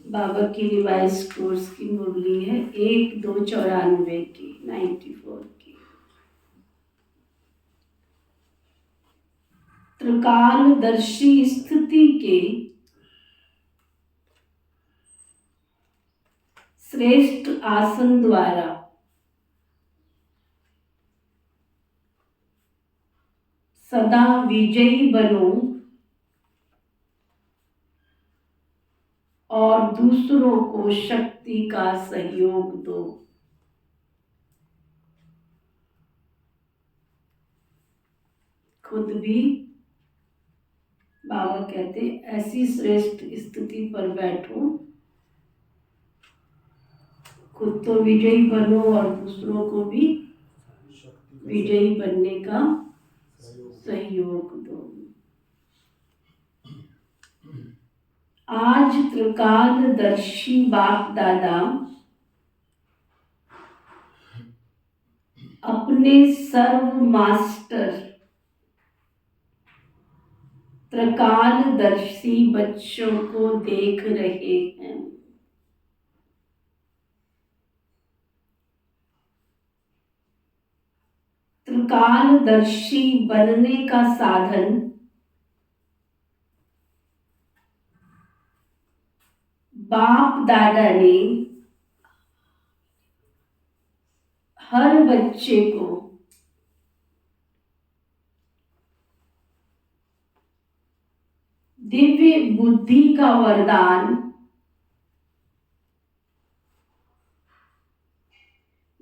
बाबा की revise course की मुरली है 1/2/94 की 94 की। त्रिकालदर्शी स्थिति के श्रेष्ठ आसन द्वारा सदा विजयी बनो और दूसरों को शक्ति का सहयोग दो। खुद भी बाबा कहते ऐसी श्रेष्ठ स्थिति पर बैठो, खुद तो विजयी बनो और दूसरों को भी विजयी बनने का सहयोग दो। आज त्रिकालदर्शी बाप दादा अपने सर्व मास्टर त्रिकालदर्शी बच्चों को देख रहे हैं। त्रिकालदर्शी बनने का साधन बाप दादा ने हर बच्चे को दिव्य बुद्धि का वरदान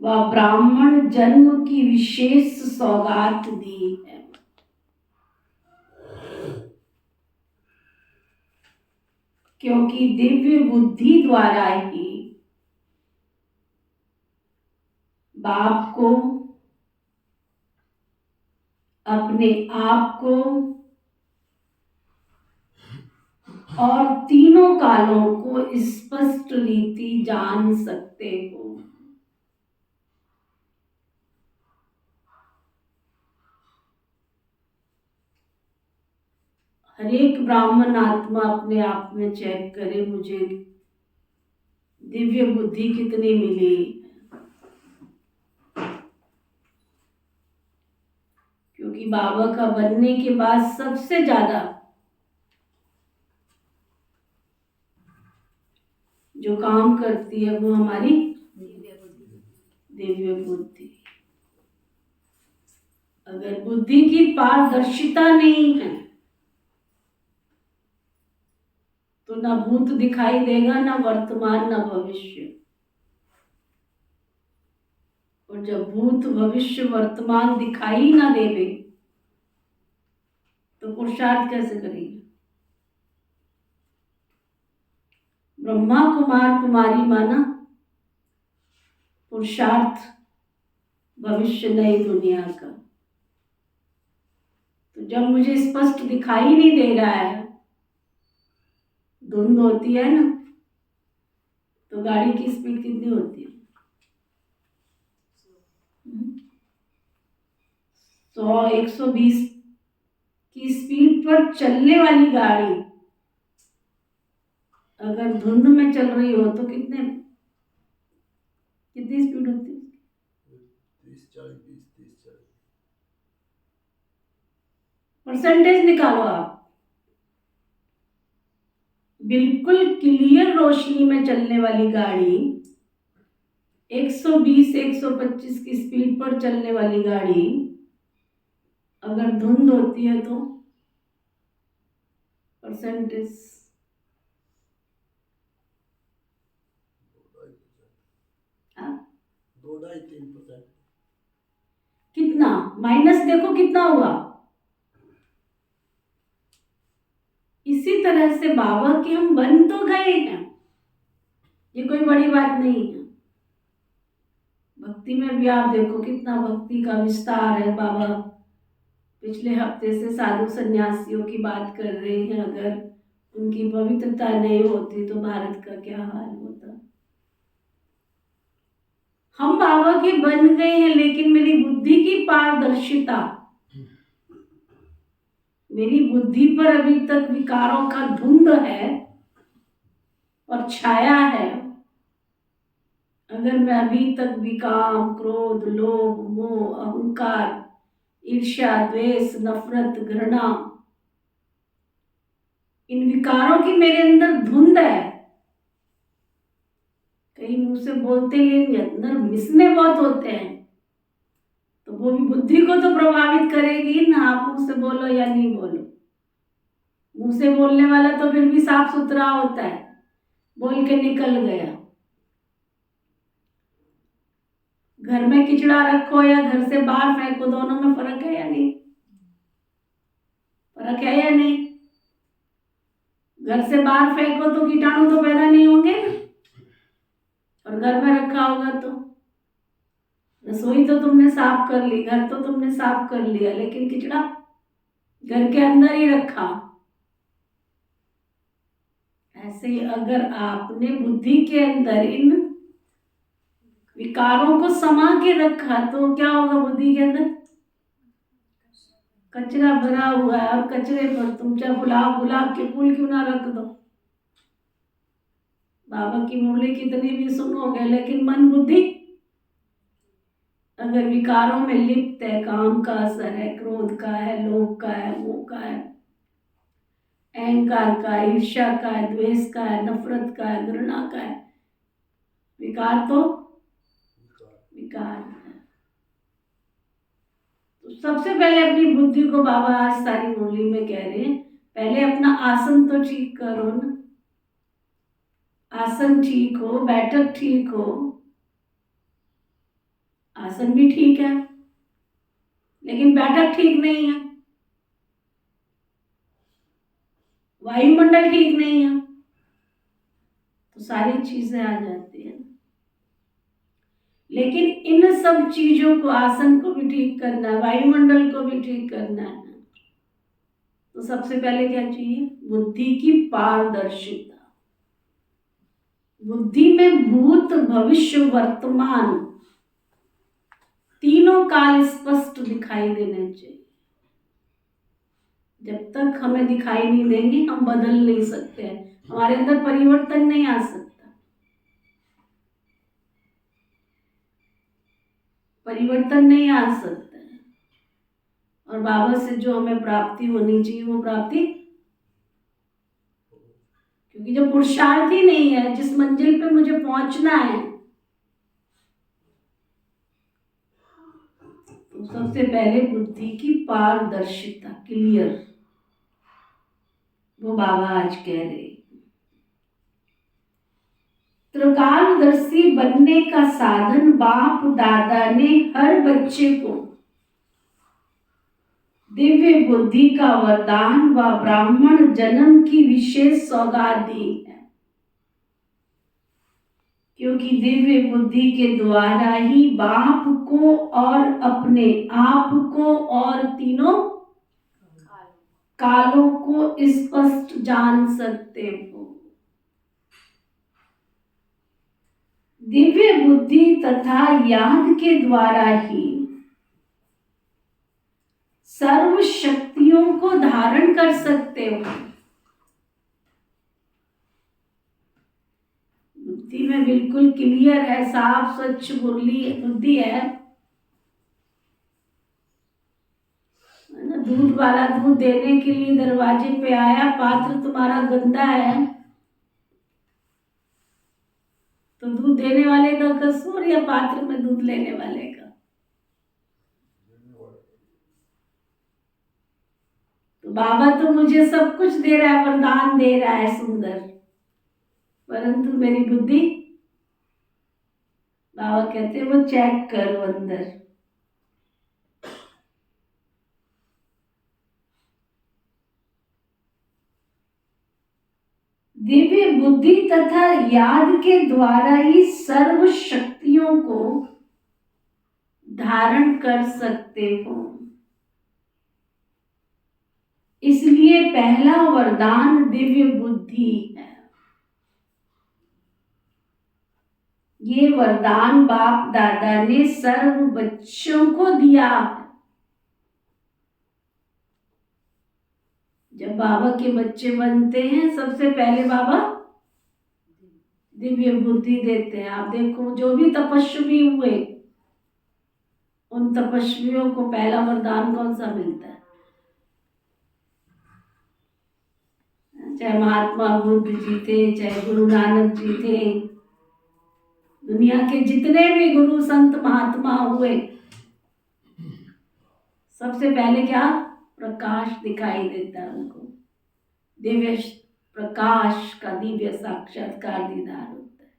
व ब्राह्मण जन्म की विशेष सौगात दी है। क्योंकि दिव्य बुद्धि द्वारा ही बाप को, अपने आप को और तीनों कालों को स्पष्ट रीति जान सकते हो। हर एक ब्राह्मण आत्मा अपने आप में चेक करे, मुझे दिव्य बुद्धि कितनी मिली। क्योंकि बाबा का बनने के बाद सबसे ज्यादा जो काम करती है वो हमारी दिव्य बुद्धि। अगर बुद्धि की पारदर्शिता नहीं है तो ना भूत दिखाई देगा, ना वर्तमान, ना भविष्य। और जब भूत भविष्य वर्तमान दिखाई ना देवे तो पुरुषार्थ कैसे करेंगे। ब्रह्मा कुमार कुमारी माना पुरुषार्थ भविष्य नई दुनिया का। तो जब मुझे स्पष्ट दिखाई नहीं दे रहा है, धुंध होती है ना, तो गाड़ी की स्पीड कितनी होती है? 100-120 की स्पीड पर चलने वाली गाड़ी अगर धुंध में चल रही हो तो कितनी स्पीड होती है? 30-40 परसेंटेज निकालो आप। बिल्कुल क्लियर रोशनी में चलने वाली गाड़ी, 120-125 की स्पीड पर चलने वाली गाड़ी अगर धुंध होती है तो परसेंटेज 2-3%। कितना माइनस देखो कितना हुआ। इसी तरह से बाबा के हम बन तो गए हैं, ये कोई बड़ी बात नहीं है। भक्ति में भी आप देखो कितना भक्ति का विस्तार है। बाबा पिछले हफ्ते से साधु सन्यासियों की बात कर रहे हैं। अगर उनकी पवित्रता नहीं होती तो भारत का क्या हाल होता। हम बाबा के बन गए हैं, लेकिन मेरी बुद्धि की पारदर्शिता, मेरी बुद्धि पर अभी तक विकारों का धुंध है और छाया है, अगर मैं अभी तक भी काम, क्रोध, लोभ, मोह, अहंकार, ईर्ष्या, द्वेष, नफरत, घृणा, इन विकारों की मेरे अंदर धुंध है, कई मुंह से बोलते लेकिन अंदर मिसने बहुत होते हैं, तो वो भी बुद्धि को तो प्रभावित करेगी ना। आप मुंह से बोलो या नहीं बोलो, मुंह से बोलने वाला तो फिर भी साफ सुथरा होता है, बोल के निकल गया। घर में किचड़ा रखो या घर से बाहर फेंको, दोनों में फर्क है या नहीं? फर्क है या नहीं? घर से बाहर फेंको तो कीटाणु तो पैदा नहीं होंगे ना, और घर में रखा होगा तो रसोई तो तुमने साफ कर ली, घर तो तुमने साफ कर लिया, लेकिन किचड़ा घर के अंदर ही रखा। ऐसे ही अगर आपने बुद्धि के अंदर इन विकारों को समा के रखा तो क्या होगा? बुद्धि के अंदर कचरा भरा हुआ है, और कचरे पर तुम चाहे गुलाब के फूल क्यों ना रख दो, बाबा की मुरली कितनी भी सुनोगे, लेकिन मन बुद्धि अगर विकारों में लिप्त है, काम का असर है, क्रोध का है, लोभ का है, मोह का है, अहंकार का, ईर्ष्या का है, द्वेष का है, नफरत का है, घृणा का है, विकार तो विकार है। तो सबसे पहले अपनी बुद्धि को बाबा आज सारी मुरली में कह रहे हैं, पहले अपना आसन तो ठीक करो ना। आसन ठीक हो, बैठक ठीक हो, आसन भी ठीक है लेकिन बैठक ठीक नहीं है, वायुमंडल ठीक नहीं है, तो सारी चीजें आ जाती है। लेकिन इन सब चीजों को, आसन को भी ठीक करना है, वायुमंडल को भी ठीक करना है, तो सबसे पहले क्या चाहिए? बुद्धि की पारदर्शिता। बुद्धि में भूत, भविष्य, वर्तमान तीनों काल स्पष्ट दिखाई देने चाहिए। जब तक हमें दिखाई नहीं देंगे हम बदल नहीं सकते हैं, हमारे अंदर परिवर्तन नहीं आ सकता। परिवर्तन नहीं आ सकता है। और बाबा से जो हमें प्राप्ति होनी चाहिए वो प्राप्ति, क्योंकि जो पुरुषार्थ ही नहीं है, जिस मंजिल पे मुझे पहुंचना है, तो सबसे पहले बुद्धि की पारदर्शिता, क्लियर, वो बाबा आज कह रहे। त्रिकालदर्शी बनने का साधन बाप दादा ने हर बच्चे को दिव्य बुद्धि का वरदान व ब्राह्मण जन्म की विशेष सौगात दी है, क्योंकि दिव्य बुद्धि के द्वारा ही बाप को और अपने आप को और तीनों कालों को स्पष्ट जान सकते हो। दिव्य बुद्धि तथा याद के द्वारा ही सर्व शक्तियों को धारण कर सकते हो। बुद्धि में बिल्कुल क्लियर है, साफ स्वच्छ मुरली बुद्धि है ना। दूध वाला दूध देने के लिए दरवाजे पे आया, पात्र तुम्हारा गंदा है, तो दूध देने वाले का कसूर या पात्र में दूध लेने वाले का? तो बाबा तो मुझे सब कुछ दे रहा है, वरदान दे रहा है सुंदर, परंतु मेरी बुद्धि, बाबा कहते हैं वो चेक करो अंदर। दिव्य बुद्धि तथा याद के द्वारा ही सर्व शक्तियों को धारण कर सकते हो। इसलिए पहला वरदान दिव्य बुद्धि है। ये वरदान बाप दादा ने सर्व बच्चों को दिया है। जब बाबा के बच्चे बनते हैं सबसे पहले बाबा दिव्य बुद्धि देते हैं। आप देखो जो भी तपस्वी हुए उन तपस्वियों को पहला वरदान कौन सा मिलता है? चाहे महात्मा बुद्ध जी थे, चाहे गुरु नानक जी थे, दुनिया के जितने भी गुरु संत महात्मा हुए, सबसे पहले क्या? प्रकाश दिखाई देता है उनको, दिव्य प्रकाश का दिव्य साक्षात्कार दीदार होता है।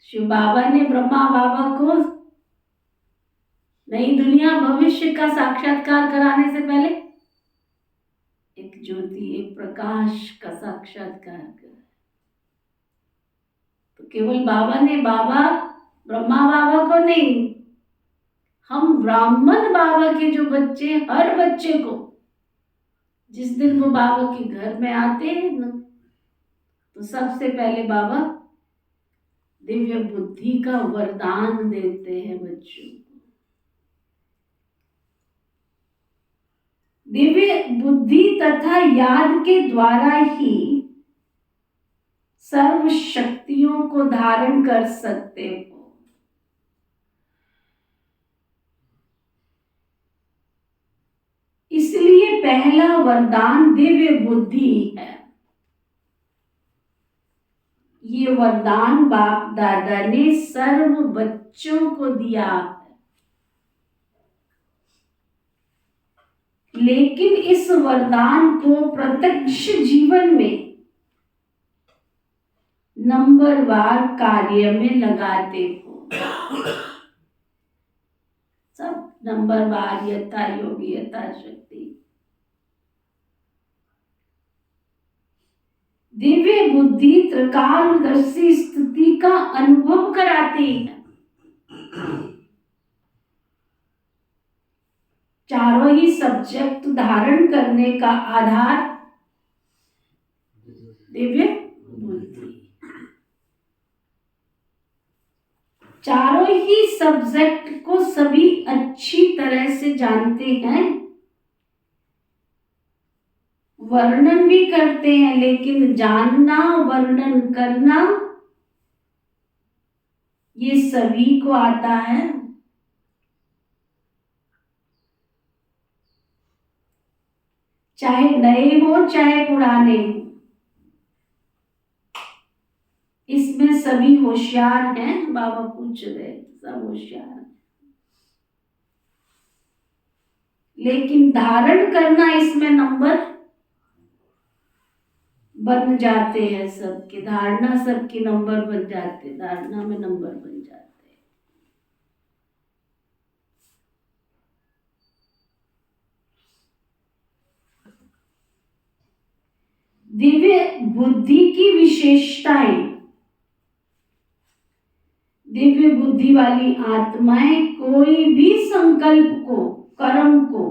शिव बाबा ने ब्रह्मा बाबा को नई दुनिया भविष्य का साक्षात्कार कराने से पहले एक ज्योति, एक प्रकाश का साक्षात्कार करा। तो केवल बाबा ने, बाबा ब्रह्मा बाबा को नहीं, हम ब्राह्मण बाबा के जो बच्चे, हर बच्चे को जिस दिन वो बाबा के घर में आते हैं ना, तो सबसे पहले बाबा दिव्य बुद्धि का वरदान देते हैं बच्चों को। दिव्य बुद्धि तथा याद के द्वारा ही सर्व शक्तियों को धारण कर सकते हो। इसलिए पहला वरदान दिव्य बुद्धि है। ये वरदान बाप दादा ने सर्व बच्चों को दिया है, लेकिन इस वरदान को प्रत्यक्ष जीवन में नंबरवार कार्य में लगाते हो। सब नंबरवार, यथा योगी यथा शक्ति। दिव्य बुद्धि त्रिकालदर्शी स्थिति का अनुभव कराती है। चारों ही सब्जेक्ट धारण करने का आधार दिव्य बुद्धि। चारों ही सब्जेक्ट को सभी अच्छी तरह से जानते हैं, वर्णन भी करते हैं, लेकिन जानना, वर्णन करना ये सभी को आता है। चाहे नए हो चाहे पुराने हो, इसमें सभी होशियार हैं। बाबा पूछ रहे, सब होशियार हैं, लेकिन धारण करना इसमें नंबर बन जाते हैं सबके। धारणा सबके नंबर बन जाते, धारणा में नंबर बन जाते हैं। दिव्य बुद्धि की विशेषताएं। दिव्य बुद्धि वाली आत्माएं कोई भी संकल्प को, कर्म को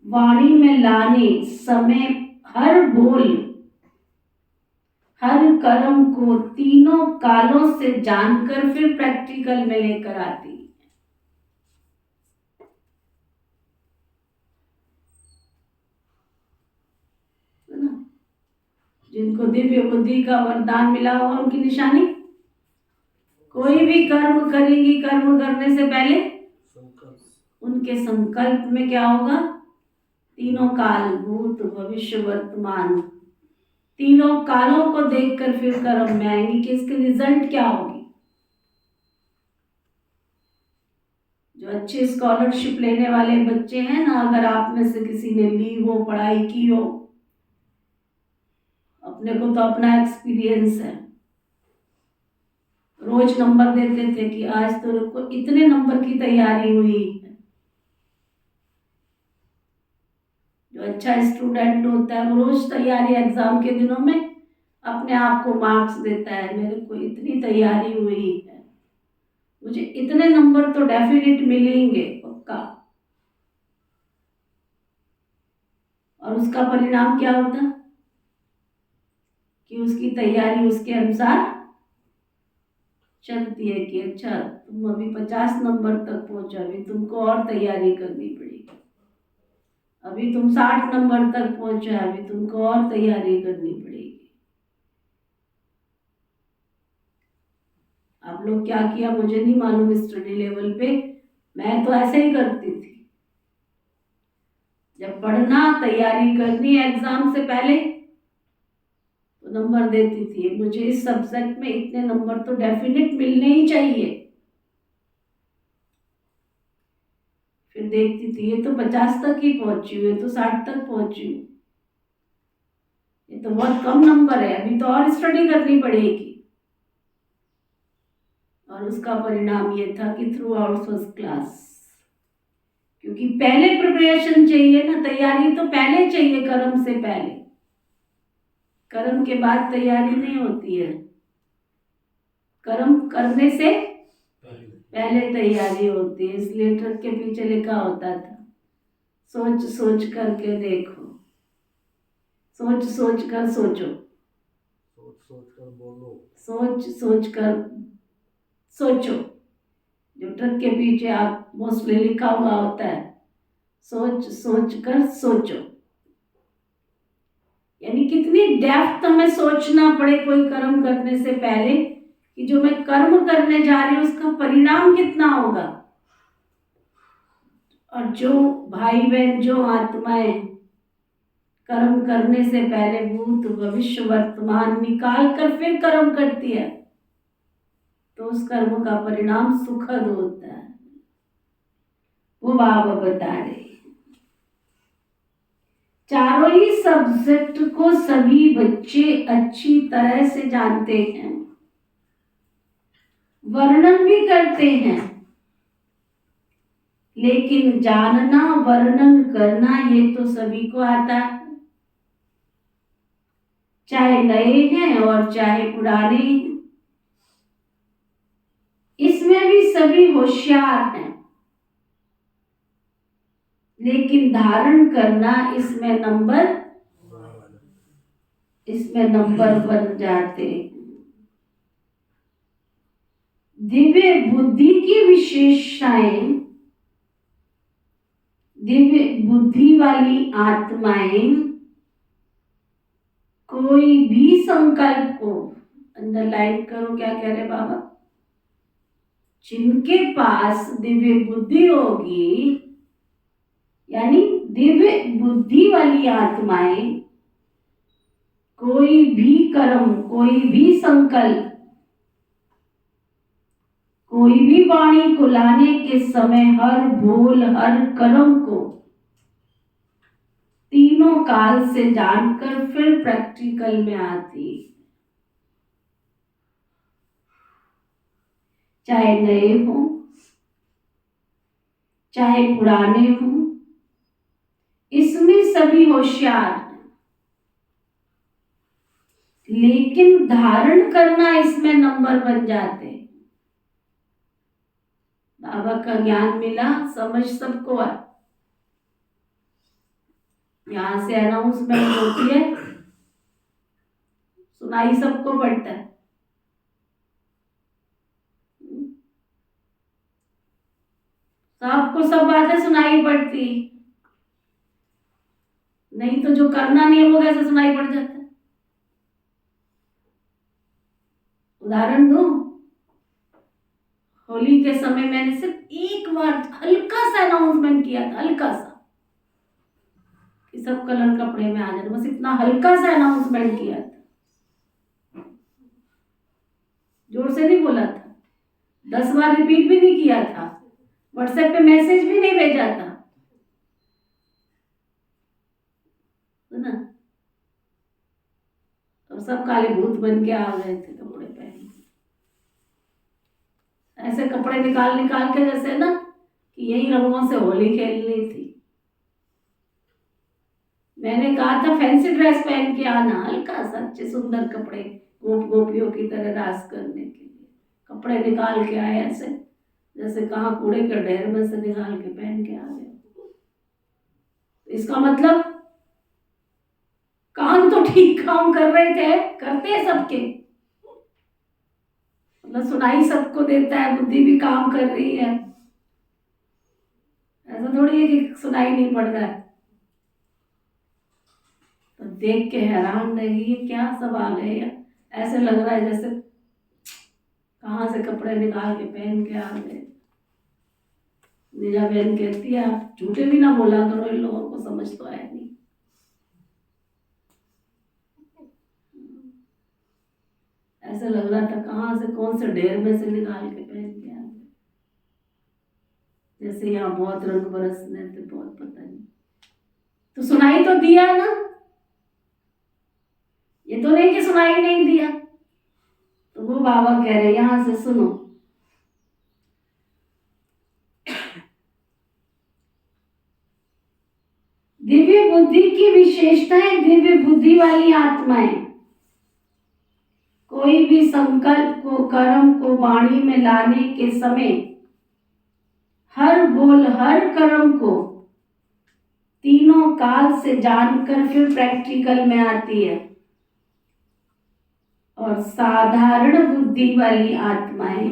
वाणी में लाने समय हर बोल, हर कर्म को तीनों कालों से जानकर फिर प्रैक्टिकल में लेकर आती है। जिनको दिव्य बुद्धि का वरदान मिला हुआ, उनकी निशानी, कोई भी कर्म करेंगी, कर्म करने से पहले उनके संकल्प में क्या होगा? तीनों काल, भूत भविष्य वर्तमान, तीनों कालों को देखकर फिर कर्म में आएंगी कि इसके रिजल्ट क्या होगी। जो अच्छे स्कॉलरशिप लेने वाले बच्चे हैं ना, अगर आप में से किसी ने ली हो, पढ़ाई की हो, अपने को तो अपना एक्सपीरियंस है, रोज नंबर देते थे कि आज तो को इतने नंबर की तैयारी हुई है। जो अच्छा स्टूडेंट होता है वो रोज तैयारी, एग्जाम के दिनों में अपने आप को मार्क्स देता है, मेरे को इतनी तैयारी हुई है, मुझे इतने नंबर तो डेफिनेट मिलेंगे पक्का। और उसका परिणाम क्या होता कि उसकी तैयारी उसके अनुसार चलती है कि अच्छा तुम अभी 50 नंबर तक पहुंचा, अभी तुमको और तैयारी करनी पड़ेगी, अभी तुम 60 नंबर तक पहुंचा, अभी तुमको और तैयारी करनी पड़ेगी। आप लोग क्या किया मुझे नहीं मालूम स्टडी लेवल पे, मैं तो ऐसे ही करती थी। जब पढ़ना, तैयारी करनी एग्जाम से पहले, तो नंबर देती थी मुझे इस सब्जेक्ट में इतने नंबर तो डेफिनेट मिलने ही चाहिए। फिर देखती थी ये तो 50 तक ही पहुंची हुई, ये तो 60 तक पहुंची हुई, ये तो बहुत कम नंबर है, अभी तो और स्टडी करनी पड़ेगी। और उसका परिणाम ये था कि थ्रू आउट फर्स्ट क्लास, क्योंकि पहले प्रिपरेशन चाहिए ना, तैयारी तो पहले चाहिए, कर्म से पहले, कर्म के बाद तैयारी नहीं होती है, कर्म करने से पहले तैयारी होती है। इसलिए ट्रक के पीछे लिखा होता था, सोच सोच करके देखो, सोच सोच कर सोचो, सोच सोच कर बोलो, सोच सोच कर सोचो। जो ट्रक के पीछे आप मोस्टली लिखा हुआ होता है, सोच सोच कर सोचो, यानी कितनी डेप्थ हमें सोचना पड़े कोई कर्म करने से पहले, कि जो मैं कर्म करने जा रही हूँ उसका परिणाम कितना होगा। और जो भाई बहन, जो आत्माएं कर्म करने से पहले भूत भविष्य वर्तमान निकाल कर फिर कर्म करती है, तो उस कर्म का परिणाम सुखद होता है। वो बाबा बता रहे, चारों ही सब्जेक्ट को सभी बच्चे अच्छी तरह से जानते हैं, वर्णन भी करते हैं, लेकिन जानना वर्णन करना ये तो सभी को आता है, चाहे नए हैं और चाहे पुराने हैं, इसमें भी सभी होशियार हैं, लेकिन धारण करना इसमें नंबर बन जाते हैं। दिव्य बुद्धि की विशेषताएं, दिव्य बुद्धि वाली आत्माएं कोई भी संकल्प को, अंडरलाइन करो क्या कह रहे बाबा, जिनके पास दिव्य बुद्धि होगी, यानी दिव्य बुद्धि वाली आत्माएं कोई भी कर्म, कोई भी संकल्प, कोई भी वाणी को लाने के समय हर बोल, हर कर्म को तीनों काल से जानकर फिर प्रैक्टिकल में आती, चाहे नए हो चाहे पुराने हो, इसमें सभी होशियार हैं, लेकिन धारण करना इसमें नंबर बन जाते। बाबा का ज्ञान मिला, समझ सबको है, यहां से अनाउंसमेंट होती है, सुनाई सबको पड़ता है। सबको सब बातें सुनाई पड़ती, नहीं तो जो करना नहीं है वो कैसे सुनाई पड़ जाता है। उदाहरण दूं, होली के समय मैंने सिर्फ एक बार हल्का सा अनाउंसमेंट किया था, हल्का सा, कि सब कलर कपड़े में आ जाए, बस इतना हल्का सा अनाउंसमेंट किया था, जोर से नहीं बोला था, 10 बार रिपीट भी नहीं किया था, व्हाट्सएप पे मैसेज भी नहीं भेजा था, है ना। तो सब काले भूत बन के आ गए थे कपड़े पहन, ऐसे कपड़े निकाल निकाल के, जैसे ना कि यही रंगों से होली खेलनी थी। मैंने कहा था फैंसी ड्रेस पहन के आना, हल्का सा अच्छे सुंदर कपड़े, गोपियों की तरह रास करने के लिए कपड़े निकाल के आए, ऐसे जैसे कहाँ कूड़े के ढेर में से निकाल के पहन के आ गए। इसका मतलब कान तो ठीक काम कर रहे थे, करते हैं सबके, मतलब सुनाई सबको देता है, बुद्धि भी काम कर रही है। ऐसा थोड़ी है कि सुनाई नहीं पड़ रहा है। तो देख के हैरान रही, ये क्या सब आ गए हैं। ऐसे लग रहा है जैसे कहाँ से कपड़े निकाल के पहन के आ गए। नीरा बहन कहती है आप झूठे भी ना बोला करो, इन लोगों को समझ तो आया नहीं। ऐसे लग रहा था कहाँ से कौन से ढेर में से निकाल के पहन के आ गए, जैसे यहाँ बहुत रंग बरसने थे, बहुत पता नहीं। तो सुनाई तो दिया ना, ये तो नहीं कि सुनाई नहीं दिया। तो वो बाबा कह रहे यहां से सुनो, दिव्य बुद्धि की विशेषताएं। दिव्य बुद्धि वाली आत्माएं कोई भी संकल्प को, कर्म को वाणी में लाने के समय हर बोल, हर कर्म को तीनों काल से जानकर फिर प्रैक्टिकल में आती है। और साधारण बुद्धि वाली आत्माएं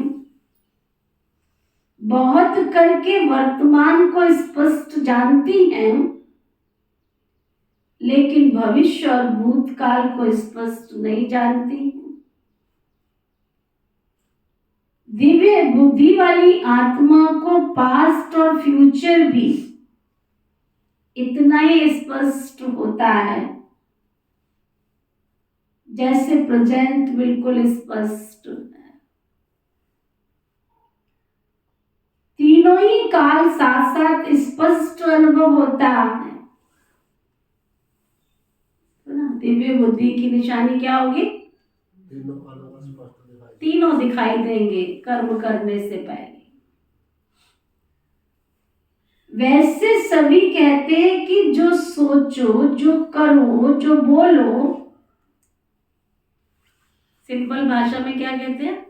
बहुत करके वर्तमान को स्पष्ट जानती हैं, लेकिन भविष्य और भूतकाल को स्पष्ट नहीं जानती। दिव्य बुद्धि वाली आत्मा को पास्ट और फ्यूचर भी इतना ही स्पष्ट होता है जैसे प्रेजेंट बिल्कुल स्पष्ट है। तीनों ही काल साथ साथ स्पष्ट अनुभव होता है। दिव्य बुद्धि की निशानी क्या होगी? तीनों दिखाई देंगे कर्म करने से पहले। वैसे सभी कहते हैं कि जो सोचो, जो करो, जो बोलो, सिंपल भाषा में क्या कहते हैं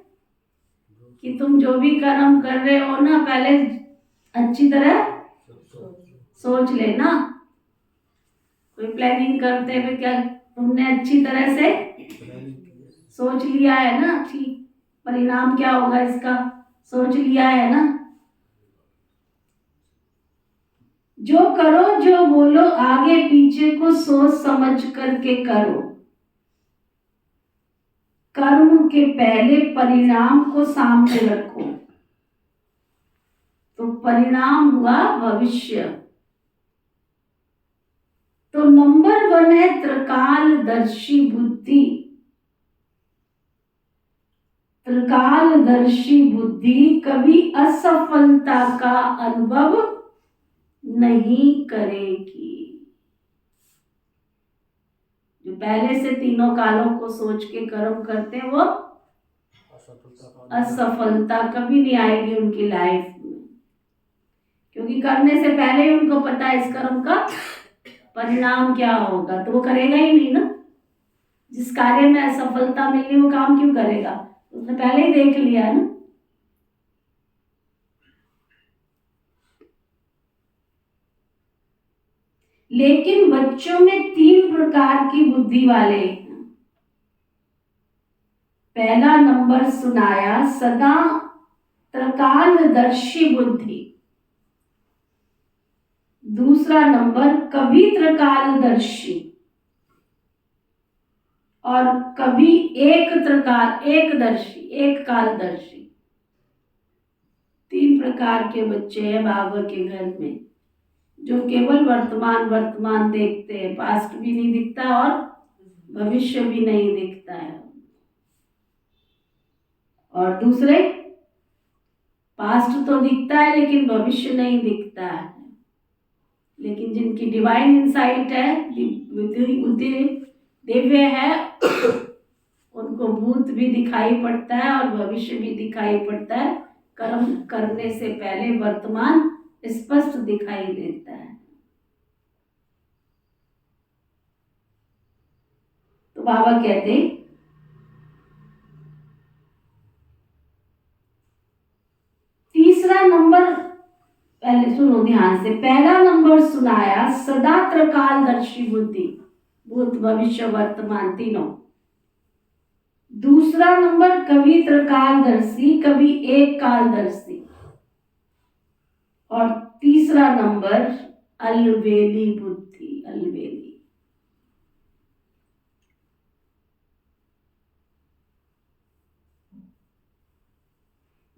कि तुम जो भी कर्म कर रहे हो ना, पहले अच्छी तरह सोच लेना। कोई प्लानिंग करते हुए क्या तुमने अच्छी तरह से सोच लिया है ना, ठीक परिणाम क्या होगा इसका, सोच लिया है ना। जो करो, जो बोलो, आगे पीछे को सोच समझ करके करो। कर्म के पहले परिणाम को सामने रखो, तो परिणाम हुआ भविष्य। तो नंबर 1 है त्रिकालदर्शी बुद्धि। त्रिकालदर्शी बुद्धि कभी असफलता का अनुभव नहीं करेगी। जो पहले से तीनों कालों को सोच के कर्म करते हैं, वो असफलता कभी नहीं आएगी उनकी लाइफ में, क्योंकि करने से पहले ही उनको पता है इस कर्म का परिणाम क्या होगा, तो वो करेगा ही नहीं ना। जिस कार्य में असफलता मिली वो काम क्यों करेगा, उसने पहले ही देख लिया ना। लेकिन बच्चों में 3 प्रकार की बुद्धि वाले हैं। पहला नंबर सुनाया सदा त्रिकालदर्शी बुद्धि। दूसरा नंबर कभी त्रिकालदर्शी, और कभी एकदर्शी, एक कालदर्शी। 3 प्रकार के बच्चे हैं बाबा के घर में, जो केवल वर्तमान देखते हैं, पास्ट भी नहीं दिखता और भविष्य भी नहीं दिखता है। और दूसरे पास्ट तो दिखता है लेकिन भविष्य नहीं दिखता है। लेकिन जिनकी डिवाइन इंसाइट है, बुद्धि दिव्य है, उनको भूत भी दिखाई पड़ता है और भविष्य भी दिखाई पड़ता है। कर्म करने से पहले वर्तमान स्पष्ट दिखाई देता है। तो बाबा कहते हैं तीसरा नंबर, पहले सुनो ध्यान से, पहला नंबर सुनाया सदा त्रिकालदर्शी बुद्धि, भूत भविष्य वर्तमान तीनों। दूसरा नंबर कवि त्रिकालदर्शी, कवि एक कालदर्शी। और तीसरा नंबर अलवेली बुद्धि, अलवेली।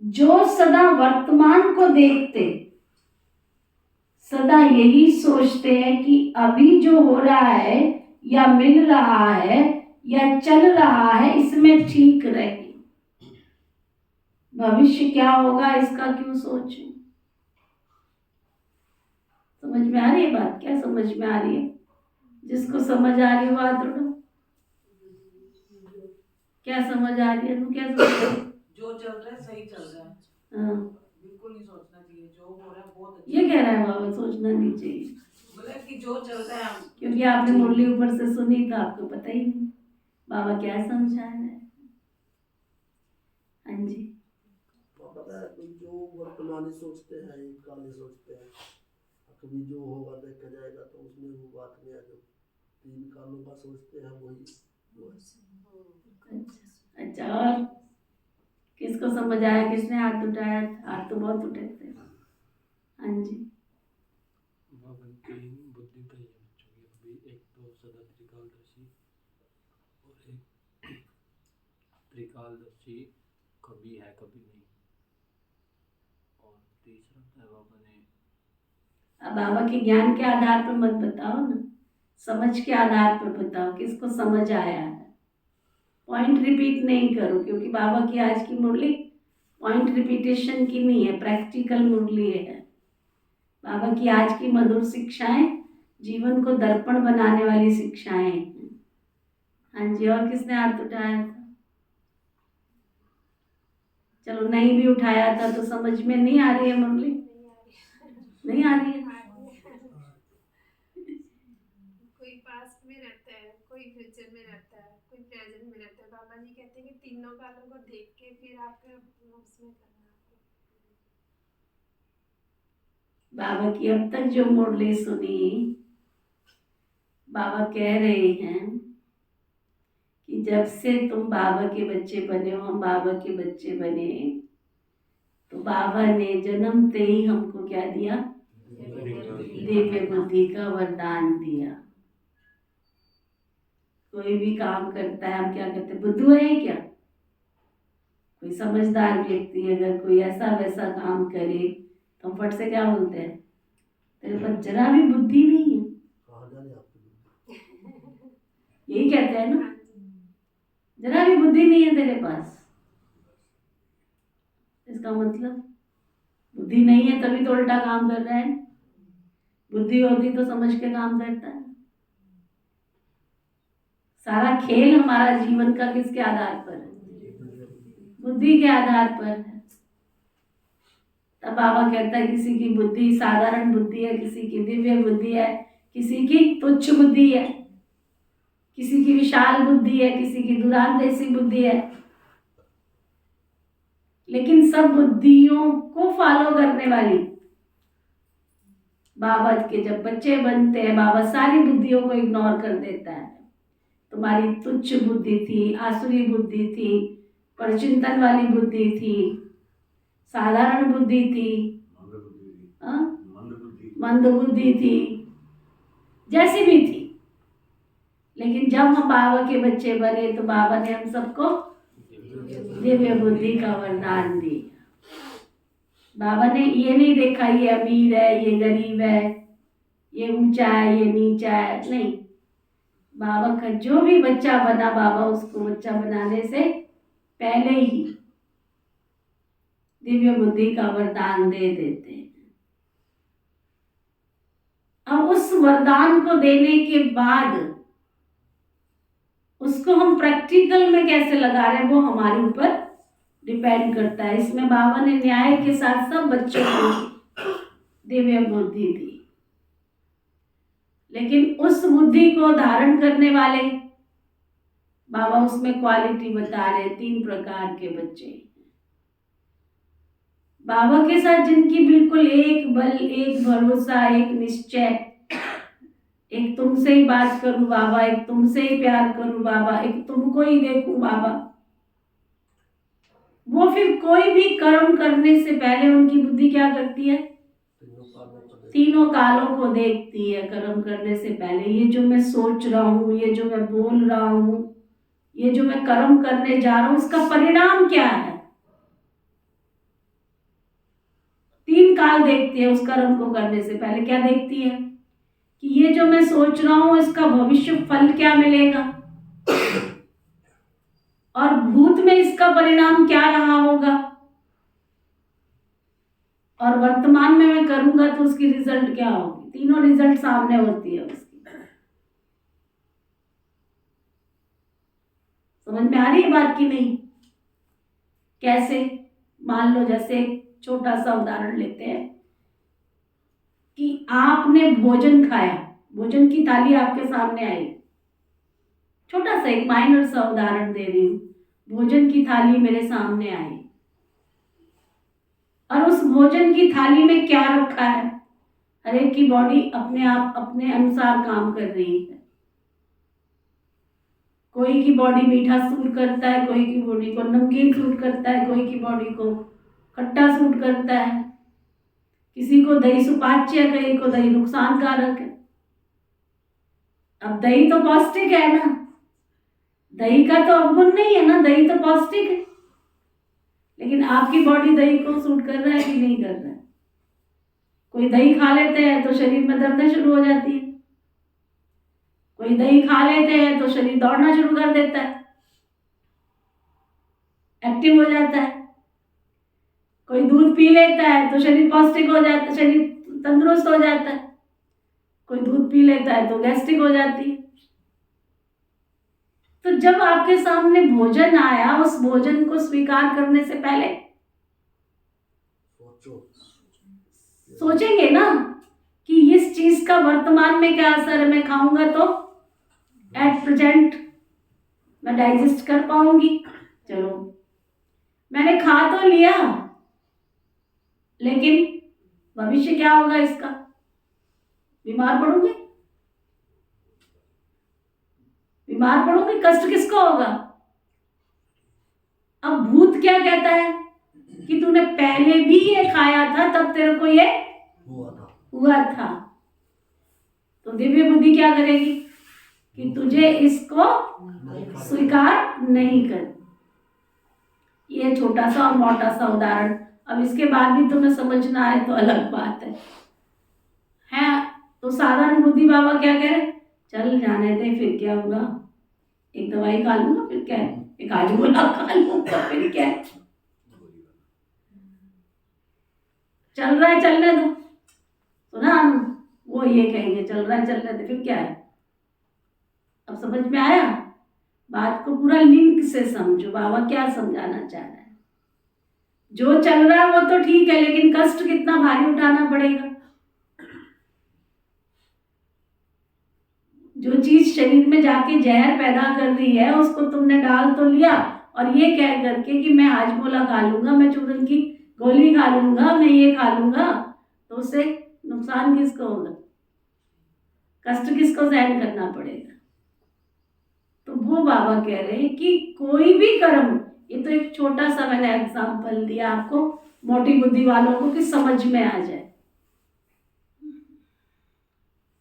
जो सदा वर्तमान को देखते, सदा यही सोचते हैं कि अभी जो हो रहा है या मिल रहा है या चल रहा है इसमें ठीक रहे, भविष्य क्या होगा इसका क्यों सोचें। समझ में आ रही है बात? क्या समझ में आ रही है? जिसको समझ आ रही है वो हाथ उठाओ। क्या समझ आ रही है? क्या समझ आ रही है? जो चल रहा है सही चल रहा है, हाँ, बिल्कुल नहीं सोचना चाहिए। जो हो रहा है बहुत अच्छा। ये कह रहा है बाबा, सोचना नहीं चाहिए। बोले कि जो चल रहा है क्योंकि आपने मुरली ऊपर से सुनी तो आपको पता ही नहीं बाबा क्या समझा रहे हैं। हाँ जी, पता है, कोई जो वर्तमान सोचते हैं एक काल ही सोचते हैं। कभी जो होगा देखा जाएगा, तो उसमें वो बात नहीं है। जो तीन कालों का सोचते हैं वही वो है। अच्छा, और किसको समझ आया? किसने हाथ उठाया? हाथ तो बहुत उठे थे। हाँ जी, तीन बुद्धि का ही है बच्चों की। अभी एक तो सदा त्रिकालदर्शी और एक त्रिकालदर्शी कभी है कभी नहीं, और तीसरा है बाबा ने। अब बाबा के ज्ञान के आधार पर मत बताओ ना, समझ के आधार पर बताओ किसको समझ आया है। पॉइंट रिपीट नहीं करो, क्योंकि बाबा की आज की मुरली पॉइंट रिपीटेशन की नहीं है, प्रैक्टिकल मुरली है। बाबा की आज की मधुर शिक्षाएं जीवन को दर्पण बनाने वाली शिक्षाएं हैं। हाँ जी, और किसने हाथ उठाया था? चलो, नहीं भी उठाया था तो समझ में नहीं आ रही है मुरली? नहीं आ रही है? कोई पास्ट में रहता है, कोई फ्यूचर में रहता है, कोई प्रेजेंट में रहता है। बाबा जी कहते हैं कि तीनों कालों को देख के फिर आपके उसमें करना आपको। बाबा की अब तक जो मुरली सुनी, बाबा कह रहे हैं कि जब से तुम बाबा के बच्चे बने हो, हम बाबा के बच्चे बने, तो बाबा ने जन्मते ही हमको क्या दिया? दिव्य बुद्धि का वरदान दिया। कोई भी काम करता है हम क्या कहते हैं? बुद्धू है क्या? कोई समझदार व्यक्ति अगर कोई ऐसा वैसा काम करे तो हम फट से क्या बोलते हैं? तेरे पास जरा भी बुद्धि नहीं है। कहाँ जाने आपकी बुद्धि। यही कहते हैं ना, जरा भी बुद्धि नहीं है तेरे पास। इसका मतलब बुद्धि नहीं है तभी तो उल्टा काम कर रहा है। बुद्धि होती तो समझ के काम करता है। सारा खेल हमारा जीवन का किसके आधार पर है? बुद्धि के आधार पर है। तब बाबा कहता है किसी की बुद्धि साधारण बुद्धि है, किसी की दिव्य बुद्धि है, किसी की तुच्छ बुद्धि है, किसी की विशाल बुद्धि है, किसी की दुरांदेशी बुद्धि है। लेकिन सब बुद्धियों को फॉलो करने वाली बाबा के जब बच्चे बनते हैं, बाबा सारी बुद्धियों को इग्नोर कर देता है। तुम्हारी तुच्छ बुद्धि थी, आसुरी बुद्धि थी, परचिंतन वाली बुद्धि थी, साधारण बुद्धि थी, मंद बुद्धि थी, जैसी भी थी। लेकिन जब हम बाबा के बच्चे बने तो बाबा ने हम सबको दिव्य बुद्धि का वरदान दिया। बाबा ने ये नहीं देखा ये अमीर है, ये गरीब है, ये ऊंचा है, ये नीचा है, नहीं। बाबा का जो भी बच्चा बना, बाबा उसको बच्चा बनाने से पहले ही दिव्य बुद्धि का वरदान दे देते हैं। अब उस वरदान को देने के बाद उसको हम प्रैक्टिकल में कैसे लगा रहे हैं वो हमारे ऊपर डिपेंड करता है। इसमें बाबा ने न्याय के साथ सब बच्चों को दिव्य बुद्धि दी, लेकिन उस बुद्धि को धारण करने वाले बाबा उसमें क्वालिटी बता रहे। 3 प्रकार के बच्चे बाबा के साथ जिनकी बिल्कुल एक बल, एक भरोसा, एक निश्चय, एक तुमसे ही बात करूं बाबा, एक तुमसे ही प्यार करूं बाबा, एक तुमको ही देखूं बाबा, वो फिर कोई भी कर्म करने से पहले उनकी बुद्धि क्या करती है? तीनों कालों को देखती है कर्म करने से पहले। ये जो मैं सोच रहा हूँ, ये जो मैं बोल रहा हूँ, ये जो मैं कर्म करने जा रहा हूँ, इसका परिणाम क्या है? 3 काल देखती है उस कर्म को करने से पहले। क्या देखती है? कि ये जो मैं सोच रहा हूँ इसका भविष्य फल क्या मिलेगा, और भूत में इसका परिणाम क्या रहा होगा, और वर्तमान में मैं करूंगा तो उसकी रिजल्ट क्या होगी। तीनों रिजल्ट सामने होती है उसकी। समझ में आ रही है बात की नहीं? कैसे? मान लो जैसे एक छोटा सा उदाहरण लेते हैं कि आपने भोजन खाया, भोजन की थाली आपके सामने आई। छोटा सा एक माइनर सा उदाहरण दे रही हूँ। भोजन की थाली मेरे सामने आई और उस भोजन की थाली में क्या रखा है? हर एक की बॉडी अपने आप अपने अनुसार काम कर रही है। कोई की बॉडी मीठा सूट करता है, कोई की बॉडी को नमकीन सूट करता है, कोई की बॉडी को खट्टा सूट करता है, किसी को दही सुपाच्य है, कहीं को दही नुकसानकारक है। अब दही तो पौष्टिक है ना, दही का तो अवगुण नहीं है ना, दही तो पौष्टिक है। लेकिन आपकी बॉडी दही को सूट कर रहा है कि नहीं कर रहा है? कोई दही खा लेते हैं तो शरीर में दर्द शुरू हो जाती है, कोई दही खा लेते हैं तो शरीर दौड़ना शुरू कर देता है, एक्टिव हो जाता है। कोई दूध पी लेता है तो शरीर पौष्टिक हो जाता है, शरीर तंदुरुस्त हो जाता है। कोई दूध पी लेता है तो गैस्ट्रिक हो जाती है। तो जब आपके सामने भोजन आया, उस भोजन को स्वीकार करने से पहले सोचेंगे ना कि इस चीज का वर्तमान में क्या असर है। मैं खाऊंगा तो एट प्रेजेंट मैं डाइजेस्ट कर पाऊंगी, चलो मैंने खा तो लिया, लेकिन भविष्य क्या होगा इसका? बीमार पड़ूंगी, बीमार पड़ूंगी, कष्ट किसको होगा? अब भूत क्या कहता है कि तूने पहले भी ये खाया था, तब तेरे को ये हुआ था। तो दिव्य बुद्धि क्या करेगी कि तुझे इसको स्वीकार नहीं कर। ये छोटा सा और मोटा सा उदाहरण, अब इसके बाद भी तुम्हें समझना है तो अलग बात है। तो साधारण बुद्धि बाबा क्या कह रहे? चल जाने दे, फिर क्या होगा, एक दवाई खा लूंगा, फिर क्या है, एक हाजमोला खा लूंगा, फिर क्या है, चल रहा है चलने दो। सुना वो ये कहेंगे चल रहा है चलने दो, फिर क्या है। अब समझ में आया? बात को पूरा लिंक से समझो, बाबा क्या समझाना चाह रहा है। जो चल रहा है वो तो ठीक है, लेकिन कष्ट कितना भारी उठाना पड़ेगा। जो चीज शरीर में जाके जहर पैदा कर रही है, उसको तुमने डाल तो लिया, और ये कह करके कि मैं हाजमोला खा लूंगा, मैं चूरन की गोली खा लूंगा, मैं ये खा लूंगा, तो उससे नुकसान किसको होगा? कष्ट किसको सहन करना पड़ेगा? तो वो बाबा कह रहे हैं कि कोई भी कर्म, ये तो एक छोटा सा मैंने एग्जांपल दिया आपको, मोटी बुद्धि वालों को कि समझ में आ जाए।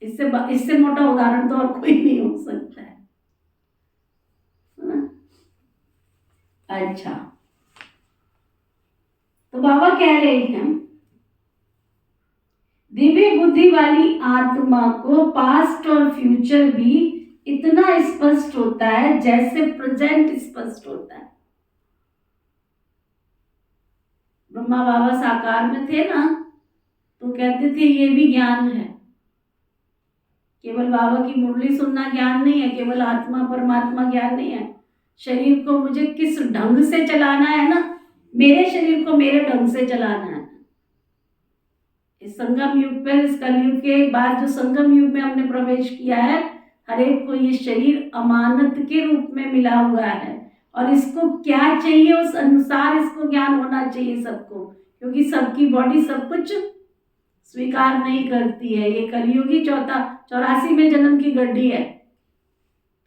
इससे मोटा उदाहरण तो और कोई नहीं हो सकता है। अच्छा, तो बाबा कह रहे हैं दिव्य बुद्धि वाली आत्मा को पास्ट और फ्यूचर भी इतना स्पष्ट होता है जैसे प्रेजेंट स्पष्ट होता है। ब्रह्मा बाबा साकार में थे ना, तो कहते थे ये भी ज्ञान है। केवल बाबा की मुरली सुनना ज्ञान नहीं है, केवल आत्मा परमात्मा ज्ञान नहीं है। शरीर को मुझे किस ढंग से चलाना है ना, मेरे शरीर को मेरे ढंग से चलाना है। इस संगम युग पर, इस कलयुग के बाद जो संगम युग में हमने प्रवेश किया है, हर एक को ये शरीर अमानत के रूप में मिला हुआ है, और इसको क्या चाहिए उस अनुसार इसको ज्ञान होना चाहिए सबको, क्योंकि सबकी बॉडी सब कुछ स्वीकार नहीं करती है। ये कलयुगी 84 में जन्म की गड्डी है।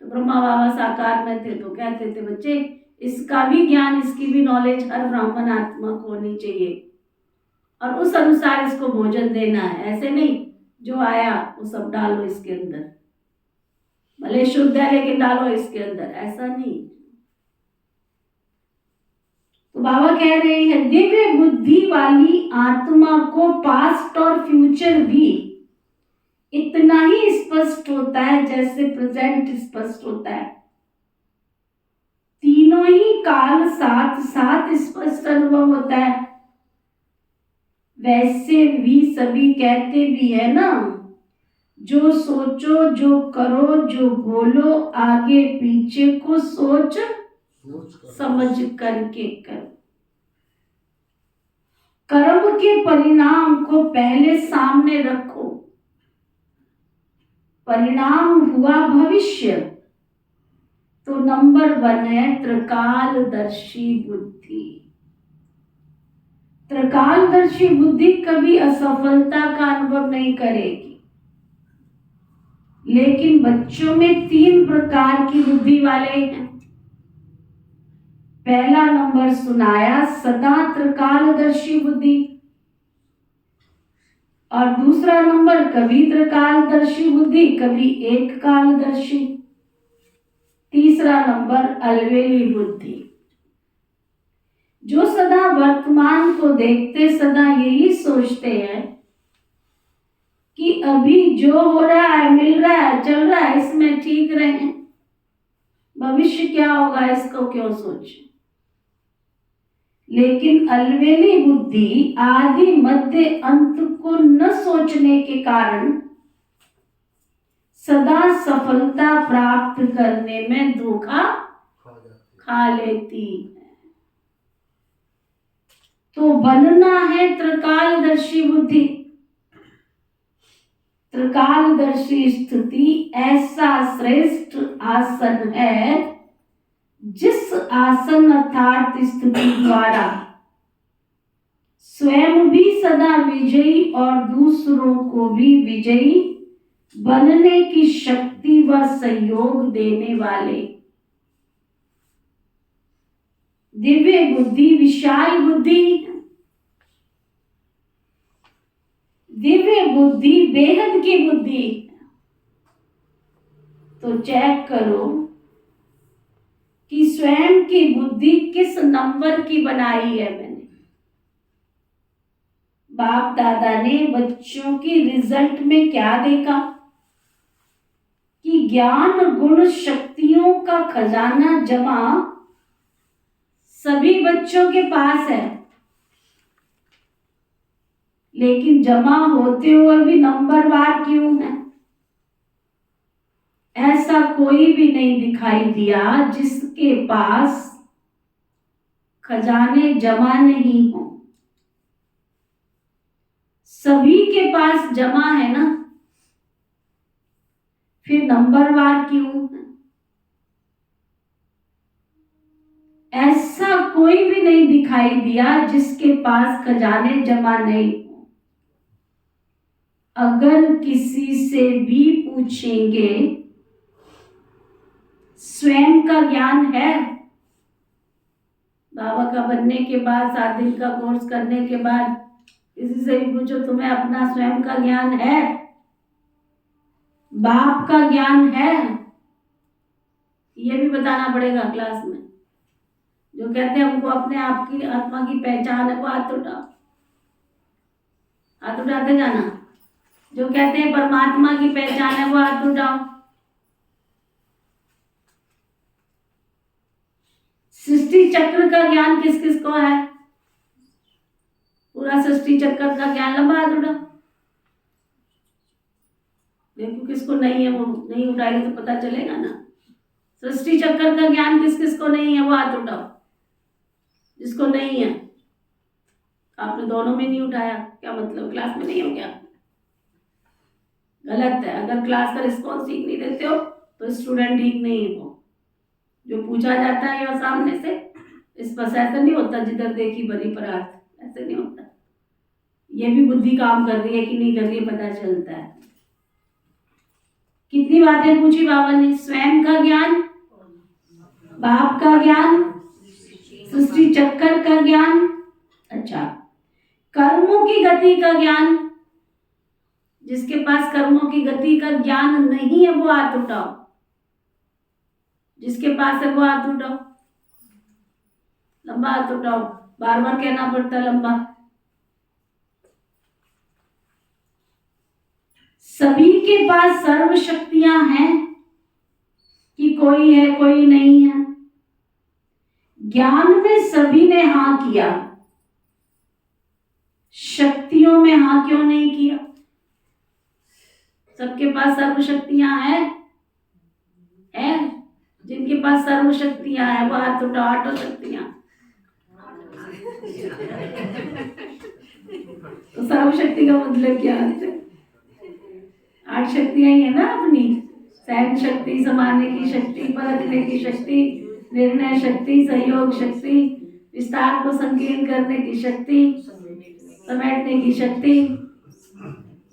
तो ब्रह्मा बाबा साकार में थे तो कहते थे बच्चे इसका भी ज्ञान, इसकी भी नॉलेज हर ब्राह्मण आत्मा को होनी चाहिए और उस अनुसार इसको भोजन देना है। ऐसे नहीं जो आया वो सब डालो इसके अंदर, भले शुद्ध है लेकिन डालो इसके अंदर, ऐसा नहीं। तो बाबा कह रहे हैं दिव्य बुद्धि वाली आत्मा को पास्ट और फ्यूचर भी इतना ही स्पष्ट होता है जैसे प्रेजेंट स्पष्ट होता है। तीनों ही काल साथ साथ स्पष्ट अनुभव होता है। वैसे भी सभी कहते भी है ना, जो सोचो जो करो जो बोलो आगे पीछे को सोच समझ करके करो। कर्म के परिणाम को पहले सामने रखो। परिणाम हुआ भविष्य, तो नंबर 1 है त्रिकालदर्शी बुद्धि। त्रिकालदर्शी बुद्धि कभी असफलता का अनुभव नहीं करेगी, लेकिन बच्चों में 3 प्रकार की बुद्धि वाले हैं। पहला नंबर सुनाया सदा त्रिकालदर्शी बुद्धि, और दूसरा नंबर कभी त्रिकालदर्शी बुद्धि कभी एक कालदर्शी, तीसरा नंबर अलवेली बुद्धि, जो सदा वर्तमान को देखते सदा यही सोचते हैं कि अभी जो हो रहा है, मिल रहा है, चल रहा है, इसमें ठीक रहे, भविष्य क्या होगा इसको क्यों सोचे। लेकिन अलवेली बुद्धि आदि मध्य अंत को न सोचने के कारण सदा सफलता प्राप्त करने में धोखा खा लेती है। तो बनना है त्रिकालदर्शी बुद्धि। त्रिकालदर्शी स्थिति ऐसा श्रेष्ठ आसन है जिस आसन अर्थात स्थिति द्वारा स्वयं भी सदा विजयी और दूसरों को भी विजयी बनने की शक्ति व सहयोग देने वाले। दिव्य बुद्धि विशाल बुद्धि, दिव्य बुद्धि बेहद की बुद्धि। तो चेक करो कि स्वयं की बुद्धि किस नंबर की बनाई है मैंने। बाप दादा ने बच्चों की रिजल्ट में क्या देखा कि ज्ञान गुण शक्तियों का खजाना जमा सभी बच्चों के पास है, लेकिन जमा होते हुए भी नंबरवार क्यों है? ऐसा कोई भी नहीं दिखाई दिया जिसके पास खजाने जमा नहीं हो। सभी के पास जमा है ना, फिर नंबरवार क्यों है? ऐसा कोई भी नहीं दिखाई दिया जिसके पास खजाने जमा नहीं हो। अगर किसी से भी पूछेंगे स्वयं का ज्ञान है, बाबा का बनने के बाद 7 दिन का कोर्स करने के बाद किसी से भी पूछो तुम्हें अपना स्वयं का ज्ञान है, बाप का ज्ञान है, ये भी बताना पड़ेगा क्लास में। जो कहते हैं हमको अपने आप की आत्मा की पहचान है वो हाथ उठाओ, हाथ उठाते जाना। जो कहते हैं परमात्मा की पहचान है वो हाथ उठाओ। सृष्टि चक्र का ज्ञान किस किस को है? पूरा सृष्टि चक्र का ज्ञान लंबा हाथ उठाओ। देखो किसको नहीं है, वो नहीं उठाएंगे तो पता चलेगा ना। सृष्टि चक्र का ज्ञान किस किस को नहीं है वो हाथ उठाओ। जिसको नहीं है, आपने दोनों में नहीं उठाया, क्या मतलब क्लास में नहीं हो क्या? गलत है। अगर क्लास का रिस्पॉन्स ठीक नहीं देते हो तो स्टूडेंट ठीक नहीं हो। जो पूछा जाता है यहाँ सामने से, इस पर ऐसा नहीं होता जिधर देखी बड़ी परार्थ, ऐसे नहीं होता। ये भी बुद्धि काम कर रही है कि नहीं कर रही है पता चलता है। कितनी बातें पूछी बाबा ने? स्वयं का ज्ञान, बाप का ज्ञान, सृष्टि चक्कर का ज्ञान, अच्छा, कर्मों की गति का ज्ञान। जिसके पास कर्मों की गति का ज्ञान नहीं है वो हाथ उठाओ, जिसके पास है वो हाथ उठाओ, लंबा हाथ उठाओ, बार बार कहना पड़ता है लंबा। सभी के पास सर्व शक्तियां हैं कि कोई है कोई नहीं है? ज्ञान में सभी ने हाँ किया, शक्तियों में हाँ क्यों नहीं किया? सबके पास सर्व शक्तियां हैं? जिनके पास सर्व शक्तियां हैं वो हाथ उठाओ। आठों शक्तियां तो सर्व शक्ति का मतलब क्या है? 8 शक्तियां ही है ना अपनी, सहन शक्ति, समाने की शक्ति, परखने की शक्ति, निर्णय शक्ति, सहयोग शक्ति, विस्तार को संकीर्ण करने की शक्ति, समेटने की शक्ति।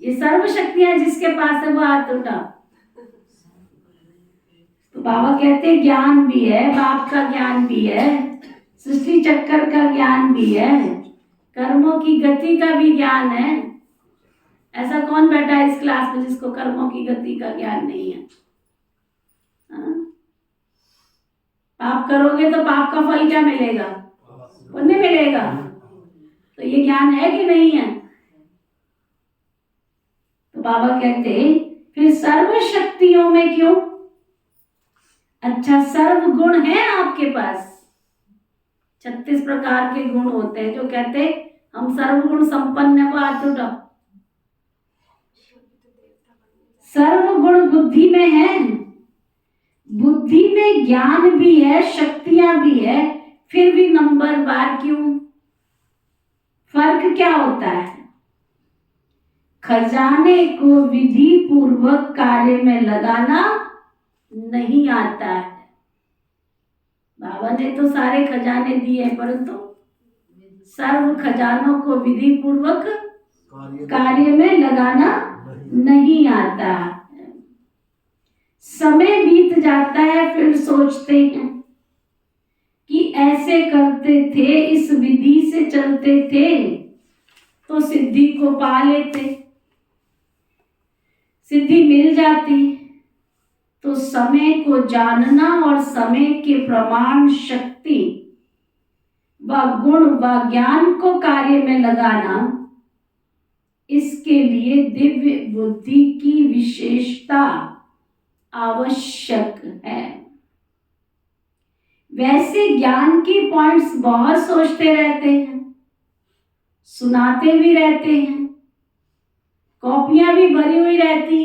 ये सर्व शक्तियां जिसके पास है वो हाथ उठा। तो बाबा कहते हैं ज्ञान भी है, बाप का ज्ञान भी है, सृष्टि चक्कर का ज्ञान भी है, कर्मों की गति का भी ज्ञान है। ऐसा कौन बैठा है इस क्लास में जिसको कर्मों की गति का ज्ञान नहीं है? पाप करोगे तो पाप का फल क्या मिलेगा? पुण्य मिलेगा। तो ये ज्ञान है कि नहीं है? तो बाबा कहते फिर सर्व शक्तियों में क्यों? अच्छा, सर्व गुण है आपके पास। 36 प्रकार के गुण होते हैं। जो कहते हम सर्व गुण संपन्न है वो हाथ उठाओ। सर्व गुण बुद्धि में है, बुद्धि में ज्ञान भी है, शक्तियां भी है, फिर भी नंबर वार क्यों? फर्क क्या होता है? खजाने को विधि पूर्वक कार्य में लगाना नहीं आता है। बाबा ने तो सारे खजाने दिए हैं, परंतु सर्व खजानों को विधि पूर्वक कार्य में लगाना नहीं आता। समय बीत जाता है, फिर सोचते हैं कि ऐसे करते थे, इस विधि से चलते थे तो सिद्धि को पा लेते। सिद्धि मिल जाती तो समय को जानना और समय के प्रमाण शक्ति व गुण व ज्ञान को कार्य में लगाना, इसके लिए दिव्य बुद्धि की विशेषता आवश्यक है। वैसे ज्ञान की पॉइंट्स बहुत सोचते रहते हैं, सुनाते भी रहते हैं, कॉपियां भी भरी हुई रहती।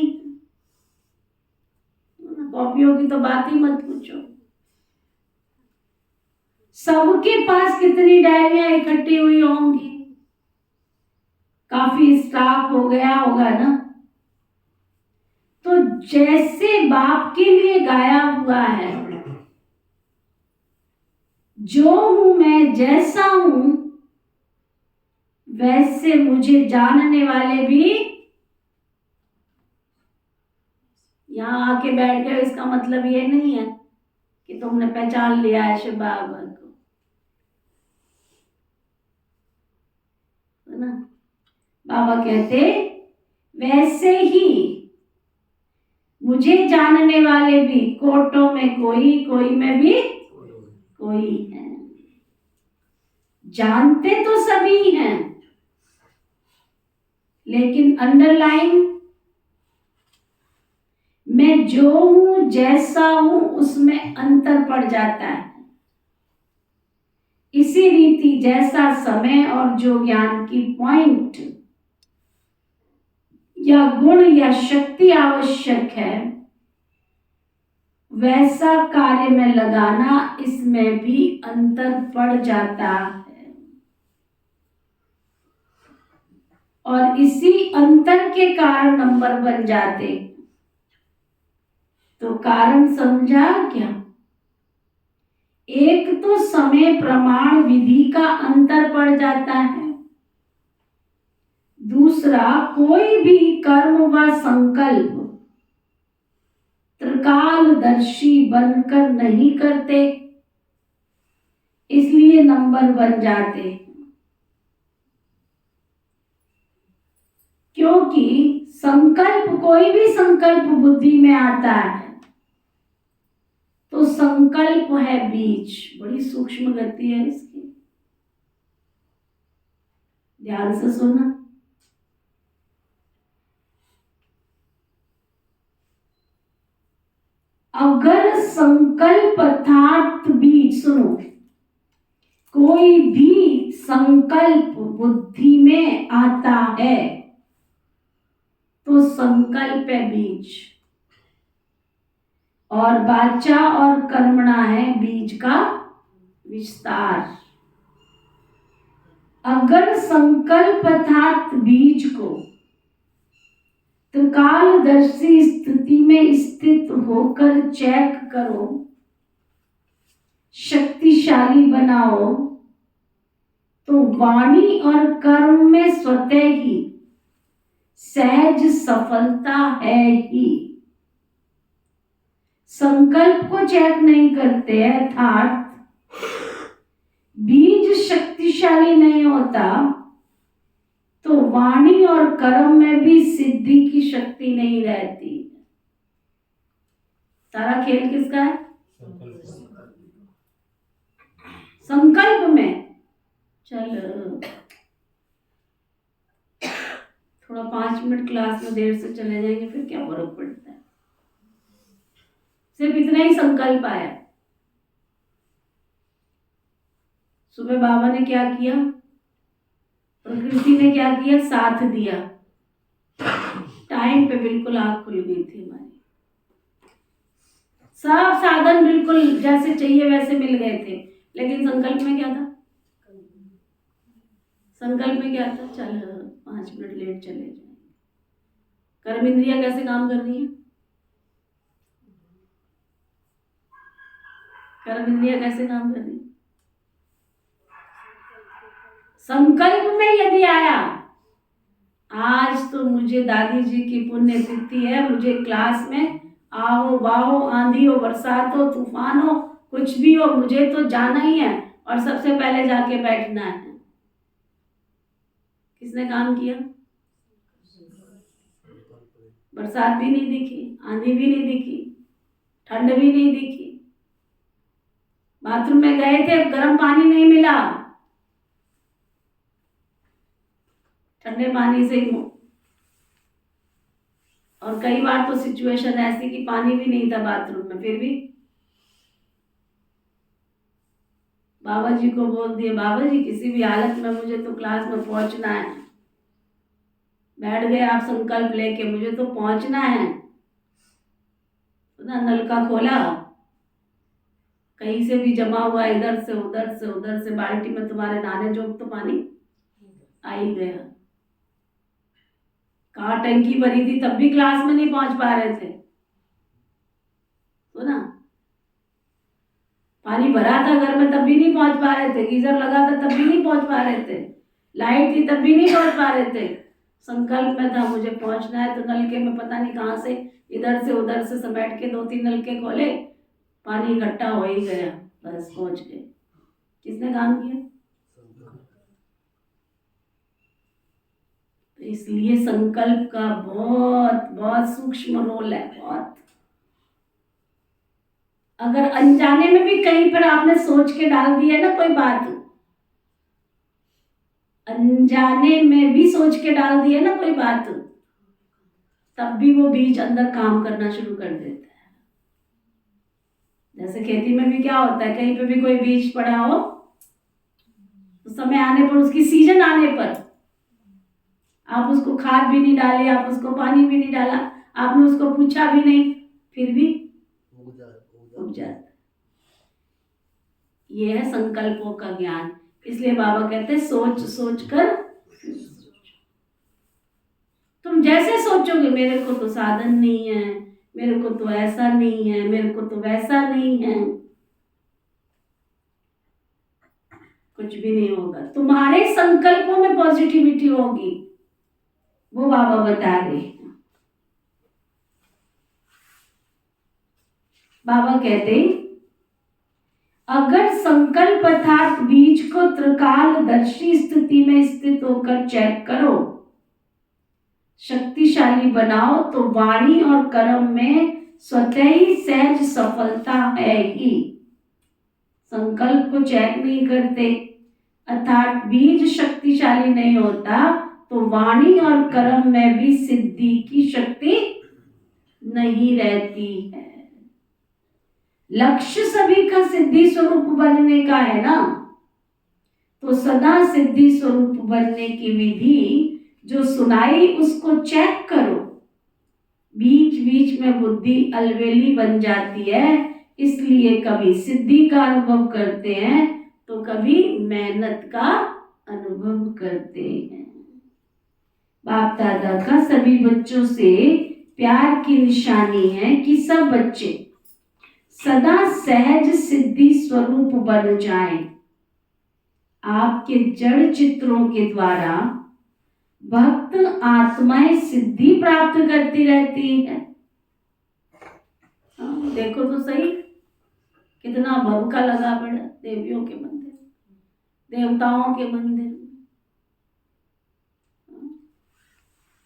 कॉपियों की तो बात ही मत पूछो। सबके पास कितनी डायरियां इकट्ठी हुई होंगी, काफी स्टॉक हो गया होगा ना। तो जैसे बाप के लिए गाया हुआ है, जो हूं मैं जैसा हूं वैसे मुझे जानने वाले भी यहां आके बैठ गए। इसका मतलब ये नहीं है कि तुमने पहचान लिया है शिव बाबा को, है ना। बाबा कहते वैसे ही मुझे जानने वाले भी कोटों में कोई, कोई में भी कोई है। जानते तो सभी हैं, लेकिन अंडरलाइन मैं जो हूं जैसा हूं उसमें अंतर पड़ जाता है। इसी रीति जैसा समय और जो ज्ञान की पॉइंट या गुण या शक्ति आवश्यक है, वैसा कार्य में लगाना, इसमें भी अंतर पड़ जाता है। और इसी अंतर के कारण नंबर बन जाते। तो कारण समझा क्या? एक तो समय प्रमाण विधि का अंतर पड़ जाता है, दूसरा कोई भी कर्म व संकल्प त्रिकालदर्शी बनकर नहीं करते, इसलिए इसलिए नंबर 1 जाते हैं, क्योंकि संकल्प, कोई भी संकल्प बुद्धि में आता है तो संकल्प है बीज, बड़ी सूक्ष्म गति है इसकी, ध्यान से सुना। अगर संकल्प अर्थात बीज, सुनो, कोई भी संकल्प बुद्धि में आता है तो संकल्प है बीज, और वाचा और कर्मणा है बीज का विस्तार। अगर संकल्प अर्थात बीज को त्रिकालदर्शी स्थिति में स्थित होकर चेक करो, शक्तिशाली बनाओ, तो वाणी और कर्म में स्वतः ही सहज सफलता है ही। संकल्प को चेक नहीं करते अर्थात बीज शक्तिशाली नहीं होता तो वाणी और कर्म में भी सिद्धि की शक्ति नहीं रहती। सारा खेल किसका है? संकल्प में। चल थोड़ा 5 मिनट क्लास में देर से चले जाएंगे फिर क्या फर्क पड़ता है, सिर्फ इतना ही संकल्प आया। सुबह बाबा ने क्या किया, प्रकृति ने क्या किया, साथ दिया, टाइम पे बिल्कुल आँख खुल गई थी हमारी, सब साधन बिल्कुल जैसे चाहिए वैसे मिल गए थे, लेकिन संकल्प में क्या था? संकल्प में क्या था? चल 5 मिनट लेट चले जाएंगे। कर्म इंद्रियां कैसे काम कर रही है? कर्म इंद्रियां कैसे काम कर रही है? संकल्प में यदि आया, आज तो मुझे दादी जी की पुण्य तिथि है, मुझे क्लास में आओ वाहो, आंधी हो, बरसात हो, तूफान हो, कुछ भी हो, मुझे तो जाना ही है और सबसे पहले जाके बैठना है। किसने काम किया? बरसात भी नहीं दिखी, आंधी भी नहीं दिखी, ठंड भी नहीं दिखी, बाथरूम में गए थे गर्म पानी नहीं मिला, ठंडे पानी से ही, और कई बार तो सिचुएशन ऐसी कि पानी भी नहीं था बाथरूम में, फिर भी बाबा जी को बोल दिए, बाबा जी किसी भी हालत में मुझे तो क्लास में पहुंचना है। बैठ गए आप संकल्प लेके, मुझे तो पहुंचना है। तो ना नलका खोला, कहीं से भी जमा हुआ, इधर से उधर से उधर से बाल्टी में तुम्हारे नहाने जोग तो पानी आ ही गया। कहाँ टंकी भरी थी तब भी क्लास में नहीं पहुंच पा रहे थे, तो ना पानी भरा था घर में तब भी नहीं पहुंच पा रहे थे, गीजर लगा था तब भी नहीं पहुंच पा रहे थे, लाइट थी तब भी नहीं पहुंच पा रहे थे। संकल्प में था मुझे पहुंचना है, तो नलके में पता नहीं कहाँ से इधर से उधर से समेट के 2-3 नलके खोले, पानी इकट्ठा हो ही गया, बस पहुंच गए। किसने काम किया? तो इसलिए संकल्प का बहुत बहुत सूक्ष्म रोल है, बहुत। अगर अनजाने में भी कहीं पर आपने सोच के डाल दिया ना कोई बात, अनजाने में भी सोच के डाल दिया ना कोई बात, तब भी वो बीज अंदर काम करना शुरू कर देता है। जैसे खेती में भी क्या होता है, कहीं पे भी कोई बीज पड़ा हो तो समय आने पर, उसकी सीजन आने पर, आप उसको खाद भी नहीं डाले, आप उसको पानी भी नहीं डाला, आपने उसको पूछा भी नहीं, फिर भी उग जाता। ये है संकल्पों का ज्ञान। इसलिए बाबा कहते हैं सोच सोच कर, तुम जैसे सोचोगे मेरे को तो साधन नहीं है, मेरे को तो ऐसा नहीं है, मेरे को तो वैसा नहीं है, कुछ भी नहीं होगा। तुम्हारे संकल्पों में पॉजिटिविटी होगी, वो बाबा बता रहे हैं। बाबा कहते अगर संकल्प अर्थात बीज को त्रिकालदर्शी स्थिति में स्थित होकर चेक करो, शक्तिशाली बनाओ, तो वाणी और कर्म में स्वतः ही सहज सफलता है ही। संकल्प को चेक नहीं करते अर्थात बीज शक्तिशाली नहीं होता, तो वाणी और कर्म में भी सिद्धि की शक्ति नहीं रहती है। लक्ष्य सभी का सिद्धि स्वरूप बनने का है ना, तो सदा सिद्धि स्वरूप बनने की विधि जो सुनाई उसको चेक करो। बीच बीच में बुद्धि अलवेली बन जाती है, इसलिए कभी सिद्धि का अनुभव करते हैं तो कभी मेहनत का अनुभव करते हैं। बाप दादा का सभी बच्चों से प्यार की निशानी है कि सब बच्चे सदा सहज सिद्धि स्वरूप बन जाएं। आपके जड़ चित्रों के द्वारा भक्त आत्माएं सिद्धि प्राप्त करती रहती है। देखो तो सही, कितना भवका लगा पड़ा देवियों के मंदिर, देवताओं के मंदिर,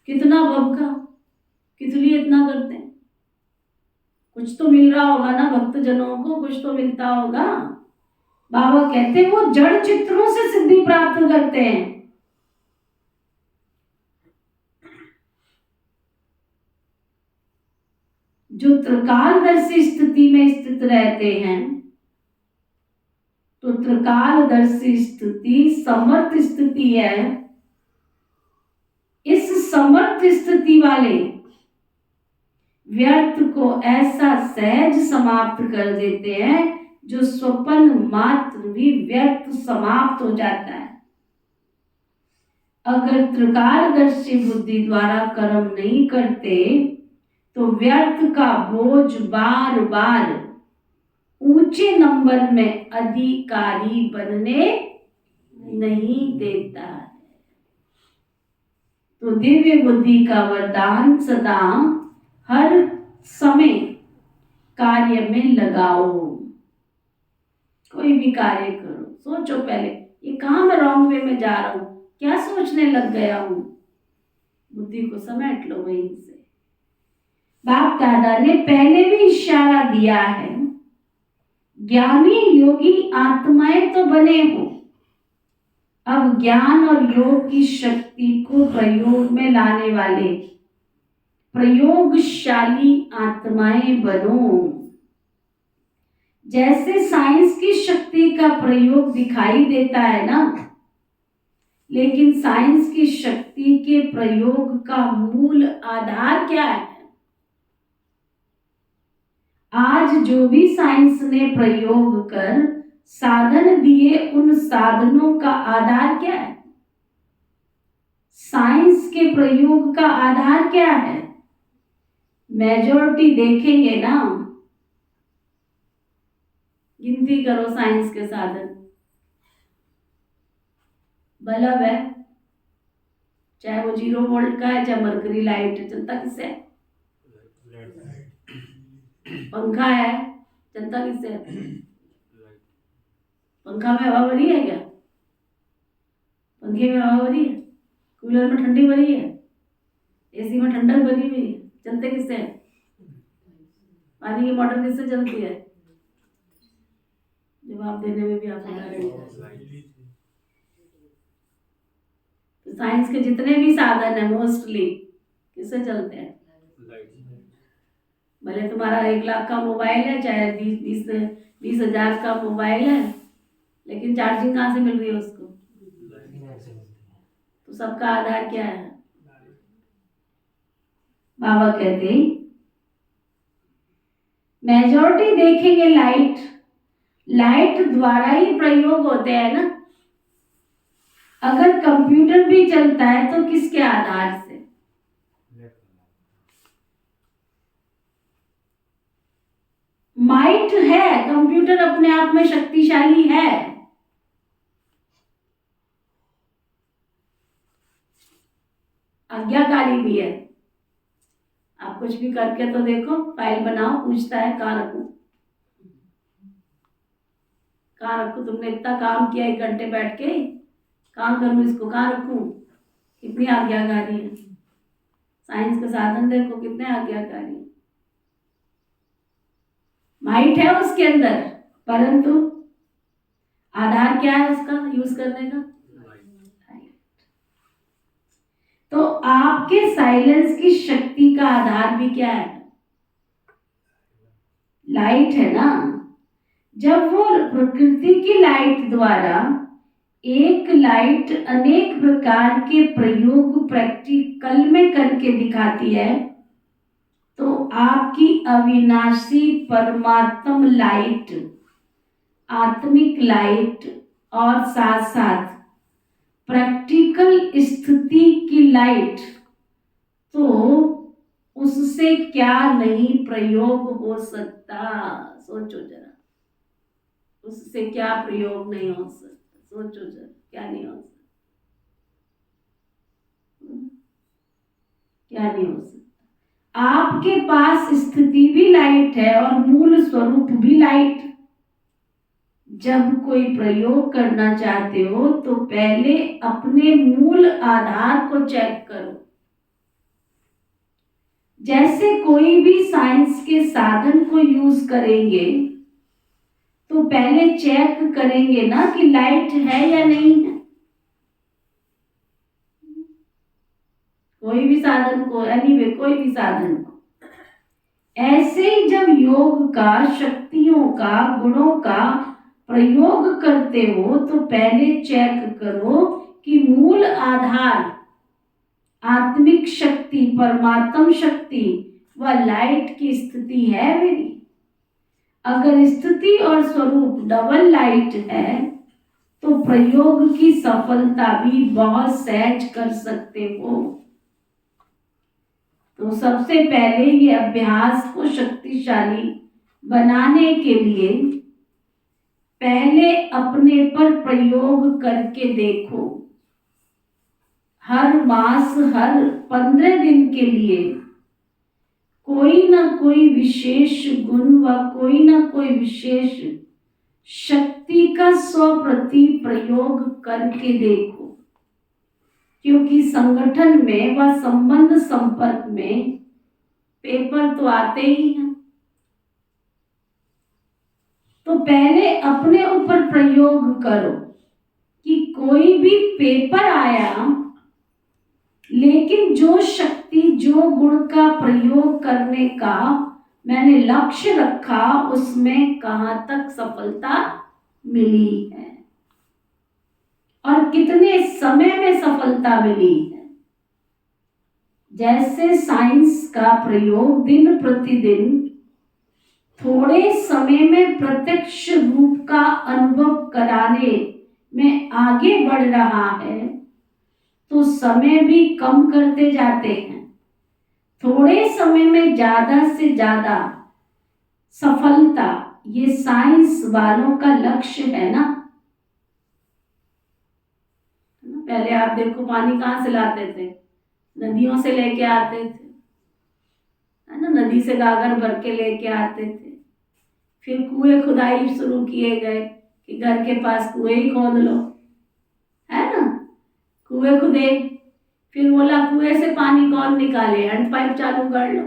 कितना भवका, किस लिए इतना करते हैं? कुछ तो मिल रहा होगा ना भक्तजनों को, कुछ तो मिलता होगा। बाबा कहते हैं वो जड़ चित्रों से सिद्धि प्राप्त करते हैं। जो त्रिकालदर्शी स्थिति में स्थित रहते हैं, तो त्रिकालदर्शी स्थिति समर्थ स्थिति है। इस समर्थ स्थिति वाले व्यर्थ को ऐसा सहज समाप्त कर देते हैं जो स्वप्न मात्र भी व्यर्थ समाप्त हो जाता है। अगर त्रिकालदर्शी बुद्धि द्वारा कर्म नहीं करते तो व्यर्थ का बोझ बार बार ऊंचे नंबर में अधिकारी बनने नहीं देता है। तो दिव्य बुद्धि का वरदान सदा हर समय कार्य में लगाओ। कोई भी कार्य करो, सोचो पहले ये कहाँ मैं रॉन्ग वे में जा रहा हूँ, क्या सोचने लग गया हूँ, बुद्धि को समेट लो वहीं से। बाप दादा ने पहले भी इशारा दिया है, ज्ञानी योगी आत्माएं तो बने हो, अब ज्ञान और योग की शक्ति को प्रयोग में लाने वाले प्रयोगशाली आत्माएं बनो। जैसे साइंस की शक्ति का प्रयोग दिखाई देता है ना, लेकिन साइंस की शक्ति के प्रयोग का मूल आधार क्या है? आज जो भी साइंस ने प्रयोग कर साधन दिए, उन साधनों का आधार क्या है? साइंस के प्रयोग का आधार क्या है? मेजॉरिटी देखेंगे ना, गिनती करो साइंस के साधन। बल्ब है, चाहे वो 0 वोल्ट का है, चाहे मरकरी लाइट है, चलता किससे है? पंखा है, चलता किससे है? पंखा में हवा भरी है क्या? पंखे में हवा भरी है? कूलर में ठंडी भरी है? एसी में ठंडक भरी हुई है? चलते किससे है? पानी की मोटर किससे चलती है? जवाब देने में भी आप बता रहे हैं। तो साइंस के जितने भी साधन है मोस्टली किससे चलते हैं? भले तुम्हारा 1 लाख का मोबाइल है, चाहे 20,000 का मोबाइल है, लेकिन चार्जिंग कहाँ से मिल रही है उसको? तो सबका आधार क्या है? बाबा कहते हैं मेजॉरिटी देखेंगे लाइट द्वारा ही प्रयोग होते हैं ना। अगर कंप्यूटर भी चलता है तो किसके आधार से? माइट है, कंप्यूटर अपने आप में शक्तिशाली है, आज्ञाकारी भी है। आप कुछ भी करके तो देखो, फाइल बनाओ, पूछता है कहाँ रखूं, कहाँ रखूं? तुमने इतना काम किया 1 घंटे बैठ के, कहाँ करूं इसको, कहाँ रखूं? कितनी आज्ञाकारी है। साइंस का साधन देखो कितने आज्ञाकारी है। माइट है उसके अंदर, परंतु आधार क्या है उसका यूज करने का? तो आपके साइलेंस की शक्ति का आधार भी क्या है? लाइट है ना। जब वो प्रकृति की लाइट द्वारा एक लाइट अनेक प्रकार के प्रयोग प्रैक्टिकल में करके दिखाती है, तो आपकी अविनाशी परमात्म लाइट, आत्मिक लाइट और साथ साथ प्रैक्टिकल स्थिति की लाइट, तो उससे क्या नहीं प्रयोग हो सकता? सोचो जरा, उससे क्या प्रयोग नहीं हो सकता? सोचो जरा, क्या नहीं हो सकता? क्या नहीं हो सकता? आपके पास स्थिति भी लाइट है और मूल स्वरूप भी लाइट। जब कोई प्रयोग करना चाहते हो तो पहले अपने मूल आधार को चेक करो। जैसे कोई भी साइंस के साधन को यूज करेंगे तो पहले चेक करेंगे ना कि लाइट है या नहीं है। कोई भी साधन को, एनीवे कोई भी साधन को। ऐसे ही जब योग का, शक्तियों का, गुणों का प्रयोग करते हो तो पहले चेक करो कि मूल आधार, आत्मिक शक्ति, परमात्म शक्ति व लाइट की स्थिति है मेरी। अगर स्थिति और स्वरूप डबल लाइट है तो प्रयोग की सफलता भी बहुत सहज कर सकते हो। तो सबसे पहले ये अभ्यास को शक्तिशाली बनाने के लिए पहले अपने पर प्रयोग करके देखो। हर मास, हर 15 दिन के लिए कोई ना कोई विशेष गुण व कोई ना कोई विशेष शक्ति का 100% प्रयोग करके देखो, क्योंकि संगठन में व संबंध संपर्क में पेपर तो आते ही हैं। तो पहले अपने ऊपर प्रयोग करो कि कोई भी पेपर आया, लेकिन जो शक्ति, जो गुण का प्रयोग करने का मैंने लक्ष्य रखा, उसमें कहां तक सफलता मिली है और कितने समय में सफलता मिली है। जैसे साइंस का प्रयोग दिन प्रतिदिन थोड़े समय में प्रत्यक्ष रूप का अनुभव कराने में आगे बढ़ रहा है, तो समय भी कम करते जाते हैं। थोड़े समय में ज्यादा से ज्यादा सफलता, ये साइंस वालों का लक्ष्य है ना। पहले आप देखो पानी कहाँ से लाते थे? नदियों से लेके आते थे, है ना। नदी से गागर भर के लेके आते थे। फिर कुएं खुदाई शुरू किए गए कि घर के पास कुएं ही खोद लो, है ना। कुएं खुदे, फिर बोला कुएं से पानी कौन निकाले, हैंड पाइप चालू कर लो,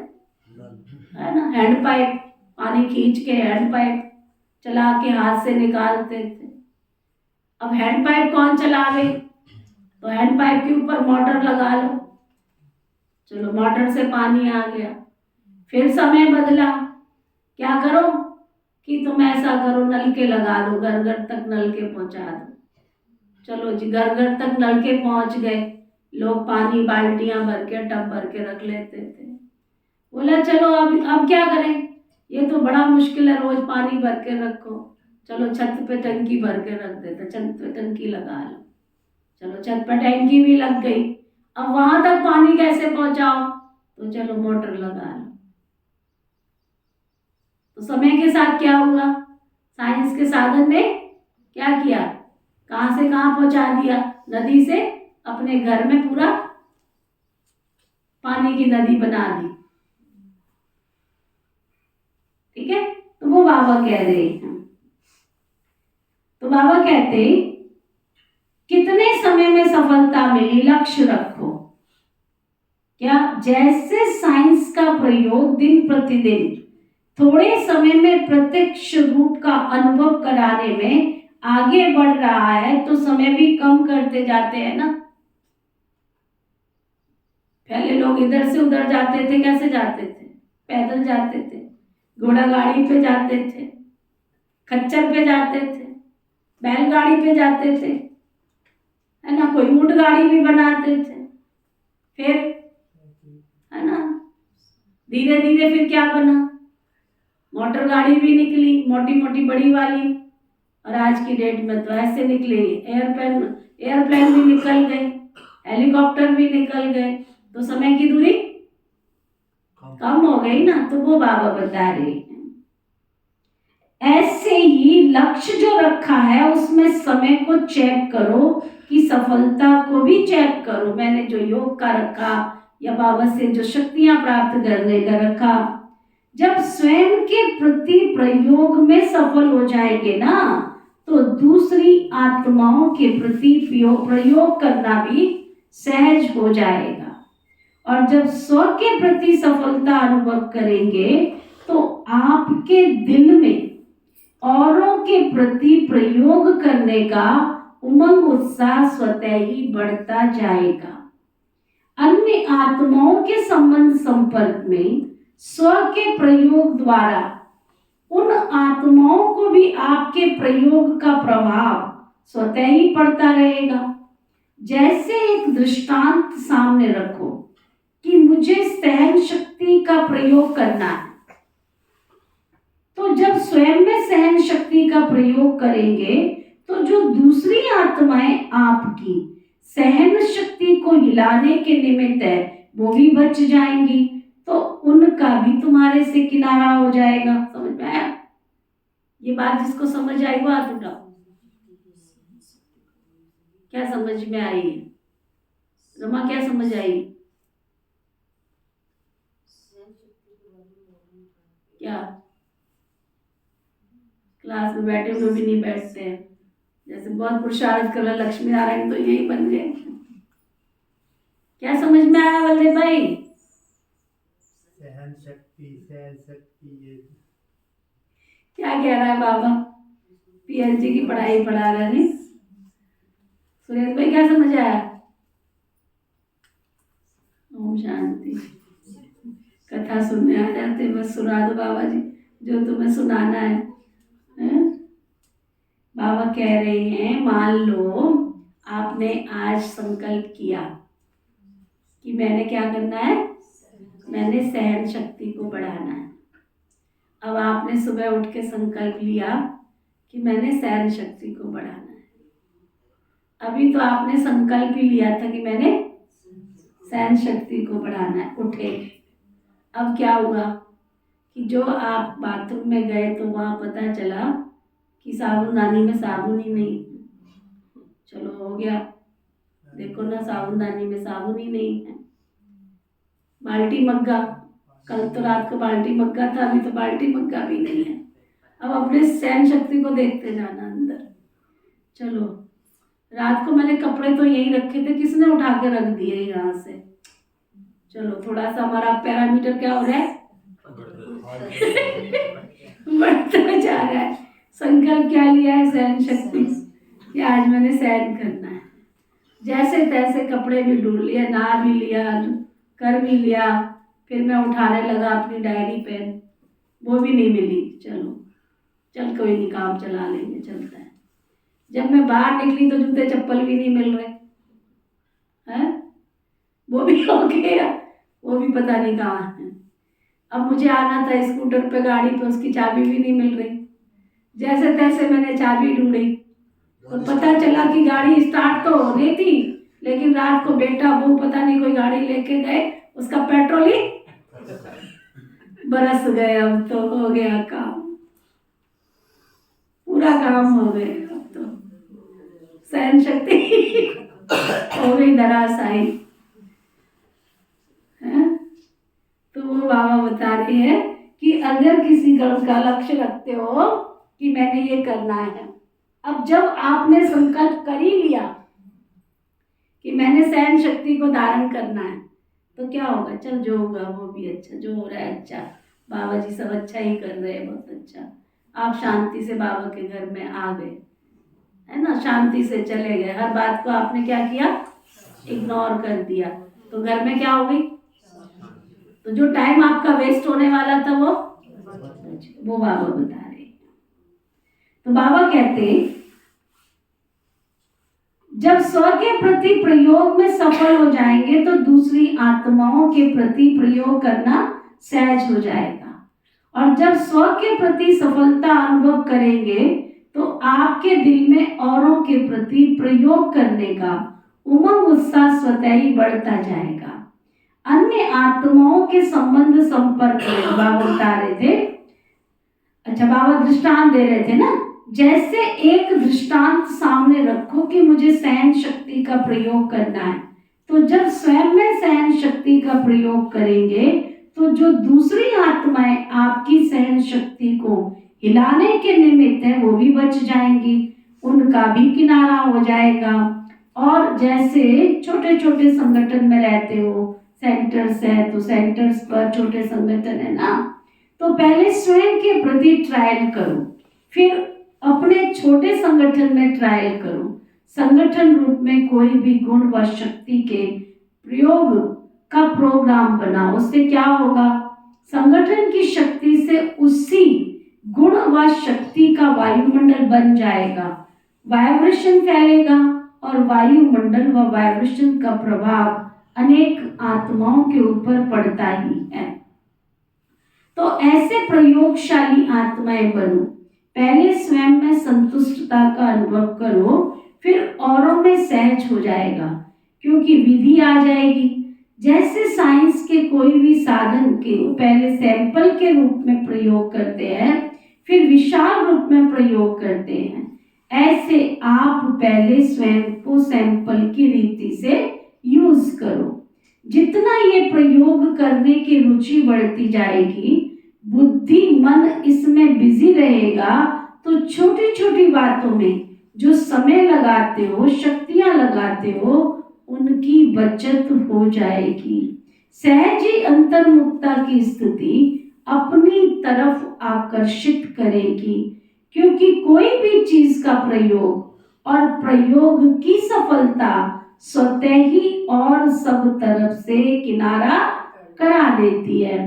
है ना। हैंड पाइप, पानी खींच के हैंड पाइप चला के हाथ से निकालते थे। अब हैंड पाइप कौन चलावे, तो हैंड पाइप के ऊपर मोटर लगा लो, चलो मोटर से पानी आ गया। फिर समय बदला, क्या करो कि तुम ऐसा करो, नलके लगा दो, घर घर तक नलके पहुंचा दो। चलो जी, घर घर तक नलके पहुंच गए, लोग पानी बाल्टियां भर के, टब भर के रख लेते थे। बोला चलो अब क्या करें, ये तो बड़ा मुश्किल है, रोज पानी भर के रखो। चलो छत पे टंकी भर के रख देते, छत पे टंकी लगा लो। चलो छत पे टंकी भी लग गई, अब वहां तक पानी कैसे पहुंचाओ, तो चलो मोटर लगा लो। तो समय के साथ क्या हुआ, साइंस के साधन ने क्या किया, कहां से कहां पहुंचा दिया, नदी से अपने घर में पूरा पानी की नदी बना दी। ठीक है, तो वो बाबा कह रहे हैं बाबा कहते कितने समय में सफलता मिली, लक्ष्य रखो। क्या? जैसे साइंस का प्रयोग दिन प्रतिदिन थोड़े समय में प्रत्यक्ष रूप का अनुभव कराने में आगे बढ़ रहा है, तो समय भी कम करते जाते हैं ना। पहले लोग इधर से उधर जाते थे, कैसे जाते थे? पैदल जाते थे, घोड़ा गाड़ी पे जाते थे, खच्चर पे जाते थे, बैलगाड़ी पे जाते थे, है ना। कोई ऊंट गाड़ी भी बनाते थे। फिर, है ना, धीरे धीरे फिर क्या बना? मोटर गाड़ी भी निकली, मोटी मोटी बड़ी वाली। और आज की डेट में तो ऐसे निकले, एयरप्लेन भी निकल गए, हेलीकॉप्टर भी निकल गए, तो समय की दूरी कम हो गई ना। तो वो बाबा बता रहे हैं ऐसे ही लक्ष्य जो रखा है उसमें समय को चेक करो, कि सफलता को भी चेक करो। मैंने जो योग का रखा या बाबा से जो शक्तियां प्राप्त करने का रखा, जब स्वयं के प्रति प्रयोग में सफल हो जाएंगे ना, तो दूसरी आत्माओं के प्रति प्रयोग करना भी सहज हो जाएगा। और जब स्व के प्रति सफलता अनुभव करेंगे, तो आपके दिल में औरों के प्रति प्रयोग करने का उमंग उत्साह स्वतः ही बढ़ता जाएगा। अन्य आत्माओं के संबंध संपर्क में स्व के प्रयोग द्वारा उन आत्माओं को भी आपके प्रयोग का प्रभाव स्वतः ही पड़ता रहेगा। जैसे एक दृष्टांत सामने रखो कि मुझे सहन शक्ति का प्रयोग करना है, तो जब स्वयं में सहन शक्ति का प्रयोग करेंगे, तो जो दूसरी आत्माएं आपकी सहन शक्ति को हिलाने के निमित्त है, वो भी बच जाएंगी, तो उनका भी तुम्हारे से किनारा हो जाएगा। समझ में आया? ये बात जिसको समझ आई वो हाथ उठाओ। क्या समझ में आई? रमा, क्या समझ आई? क्या? क्लास में बैठे हुए भी नहीं बैठते हैं, जैसे बहुत पुरुषार्थ कर रहे लक्ष्मी नारायण तो यही बन गए। क्या समझ में आया बल्देव भाई? सहन शक्ति ये क्या कह रहा है बाबा? पीएचडी की पढ़ाई पढ़ा रहे हैं। सुरेश भाई क्या समझ आया? ओम शांति। कथा सुनने आ जाते, बस सुना दो बाबा जी जो तुम्हें सुनाना है। बाबा कह रहे हैं, मान लो आपने आज संकल्प किया कि मैंने क्या करना है, मैंने सहन शक्ति को बढ़ाना है। अब आपने सुबह उठ के संकल्प लिया कि मैंने सहन शक्ति को बढ़ाना है। अभी तो आपने संकल्प ही लिया था कि मैंने सहन शक्ति को बढ़ाना है, उठे। अब क्या हुआ कि जो आप बाथरूम में गए तो वहाँ पता चला कि साबुनदानी में साबुन ही नहीं। चलो हो गया, देखो ना साबुनदानी में साबुन ही नहीं है। बाल्टी मग्गा, कल तो रात को बाल्टी मग्गा था, अभी तो बाल्टी मग्गा भी नहीं है। अब अपने सहन शक्ति को देखते जाना अंदर। चलो, रात को मैंने कपड़े तो यही रखे थे, किसने उठा के रख दिए यहाँ से। चलो, थोड़ा सा हमारा पैरामीटर क्या हो रहा है, बढ़ता जा रहा है। संकल्प क्या लिया है, सहन शक्ति, कि आज मैंने सहन करना है। जैसे तैसे कपड़े भी ढूंढ लिए, नहा भी लिया, कर भी लिया, फिर मैं उठाने लगा अपनी डायरी पेन, वो भी नहीं मिली। चलो, चल कोई नहीं, काम चला लेंगे, चलता है। जब मैं बाहर निकली तो जूते चप्पल भी नहीं मिल रहे हैं, वो भी हो गया, वो भी पता नहीं कहाँ है। अब मुझे आना था स्कूटर पे, गाड़ी पे, उसकी चाबी भी नहीं मिल रही। जैसे तैसे मैंने चाबी ढूंढी तो पता चला कि गाड़ी स्टार्ट तो हो रही थी, लेकिन रात को बेटा वो पता नहीं कोई गाड़ी लेके गए, उसका पेट्रोल ही बरस गए। अब तो हो गया काम, पूरा काम हो गया। अब तो सहन शक्ति हो गई धराशायी है। तो वो बाबा बता रहे हैं कि अगर किसी का लक्ष्य रखते हो कि मैंने ये करना है, अब जब आपने संकल्प कर ही लिया कि मैंने सहन शक्ति को धारण करना है, तो क्या होगा, चल जो होगा वो भी अच्छा, जो हो रहा है अच्छा, बाबा जी सब अच्छा ही कर रहे हैं, बहुत अच्छा। आप शांति से बाबा के घर में आ गए, है ना, शांति से चले गए, हर बात को आपने क्या किया, इग्नोर कर दिया, तो घर में क्या हो गई, तो जो टाइम आपका वेस्ट होने वाला था वो बाबा बता रहे। तो बाबा कहते जब स्व के प्रति प्रयोग में सफल हो जाएंगे तो दूसरी आत्माओं के प्रति प्रयोग करना सहज हो जाएगा, और जब स्व के प्रति सफलता अनुभव करेंगे तो आपके दिल में औरों के प्रति प्रयोग करने का उमंग उत्साह स्वतः ही बढ़ता जाएगा। अन्य आत्माओं के संबंध संपर्क में बाबा बता रहे थे, अच्छा बाबा दृष्टांत दे रहे थे ना, जैसे एक दृष्टांत सामने रखो कि मुझे सहन शक्ति का प्रयोग करना है, तो जब स्वयं में सहन शक्ति का प्रयोग करेंगे तो जो दूसरी आत्माएं आपकी सहन शक्ति को हिलाने के निमित्त है वो भी बच जाएंगी, उनका भी किनारा हो जाएगा। और जैसे छोटे छोटे संगठन में रहते हो, सेंटर्स है तो सेंटर्स पर छोटे संगठन है ना, तो पहले स्वयं के प्रति ट्रायल करो, फिर अपने छोटे संगठन में ट्रायल करो, संगठन रूप में कोई भी गुण व शक्ति के प्रयोग का प्रोग्राम बनाओ। उससे क्या होगा, संगठन की शक्ति से उसी गुण व शक्ति का वायुमंडल बन जाएगा, वाइब्रेशन फैलेगा और वायुमंडल व वाइब्रेशन का प्रभाव अनेक आत्माओं के ऊपर पड़ता ही है। तो ऐसे प्रयोगशाली आत्माएं बनो, पहले स्वयं में संतुष्टता का अनुभव करो, फिर औरों में सहज हो जाएगा, क्योंकि विधि आ जाएगी। जैसे साइंस के कोई भी साधन के पहले सैंपल के रूप में प्रयोग करते हैं, फिर विशाल रूप में प्रयोग करते हैं, ऐसे आप पहले स्वयं को सैंपल की रीति से यूज करो। जितना ये प्रयोग करने की रुचि बढ़ती जाएगी, बुद्धि मन इसमें बिजी रहेगा, तो छोटी छोटी बातों में जो समय लगाते हो, शक्तियां लगाते हो, उनकी बचत हो जाएगी। सहज ही अंतर्मुखता की स्थिति अपनी तरफ आकर्षित करेगी, क्योंकि कोई भी चीज का प्रयोग और प्रयोग की सफलता स्वतः ही और सब तरफ से किनारा करा देती है।